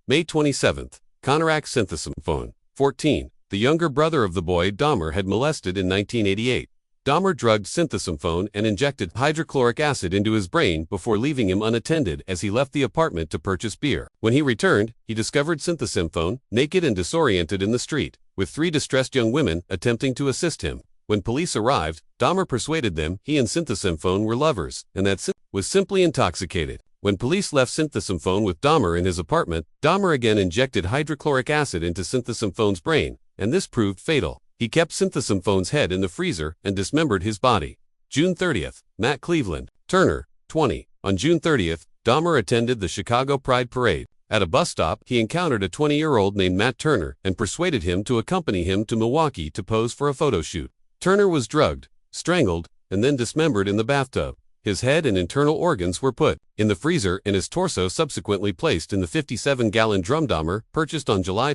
May 27. Konarak Synthesymphone. 14. The younger brother of the boy Dahmer had molested in 1988. Dahmer drugged Synthesymphone and injected hydrochloric acid into his brain before leaving him unattended as he left the apartment to purchase beer. When he returned, he discovered Synthesymphone, naked and disoriented in the street, with 3 distressed young women attempting to assist him. When police arrived, Dahmer persuaded them he and Synthesymphone were lovers, and that was simply intoxicated. When police left Synthesymphone with Dahmer in his apartment, Dahmer again injected hydrochloric acid into Synthesymfone's brain, and this proved fatal. He kept Synthesymfone's head in the freezer and dismembered his body. June 30. Matt Cleveland Turner, 20. On June 30, Dahmer attended the Chicago Pride Parade. At a bus stop, he encountered a 20-year-old named Matt Turner and persuaded him to accompany him to Milwaukee to pose for a photo shoot. Turner was drugged, strangled, and then dismembered in the bathtub. His head and internal organs were put in the freezer and his torso subsequently placed in the 57-gallon drum. Dahmer purchased on July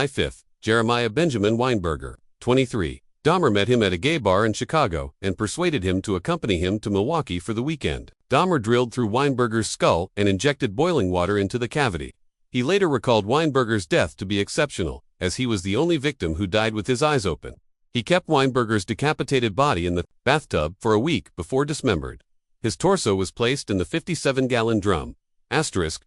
5. Jeremiah Benjamin Weinberger, 23. Dahmer met him at a gay bar in Chicago and persuaded him to accompany him to Milwaukee for the weekend. Dahmer drilled through Weinberger's skull and injected boiling water into the cavity. He later recalled Weinberger's death to be exceptional, as he was the only victim who died with his eyes open. He kept Weinberger's decapitated body in the bathtub for a week before dismembered. His torso was placed in the 57-gallon drum.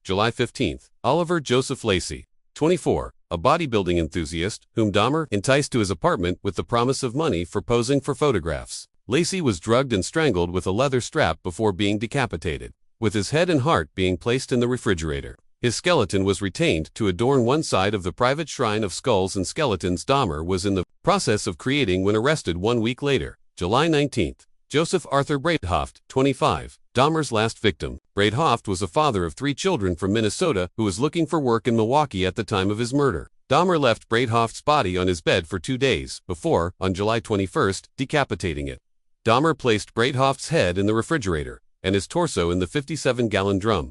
July 15. Oliver Joseph Lacey, 24. a bodybuilding enthusiast, whom Dahmer enticed to his apartment with the promise of money for posing for photographs. Lacey was drugged and strangled with a leather strap before being decapitated, with his head and heart being placed in the refrigerator. His skeleton was retained to adorn one side of the private shrine of skulls and skeletons Dahmer was in the process of creating when arrested 1 week later, July 19. Joseph Arthur Breithoft, 25, Dahmer's last victim. Breithoft was a father of 3 children from Minnesota who was looking for work in Milwaukee at the time of his murder. Dahmer left Breithoft's body on his bed for 2 days before, on July 21, decapitating it. Dahmer placed Breithoft's head in the refrigerator and his torso in the 57-gallon drum.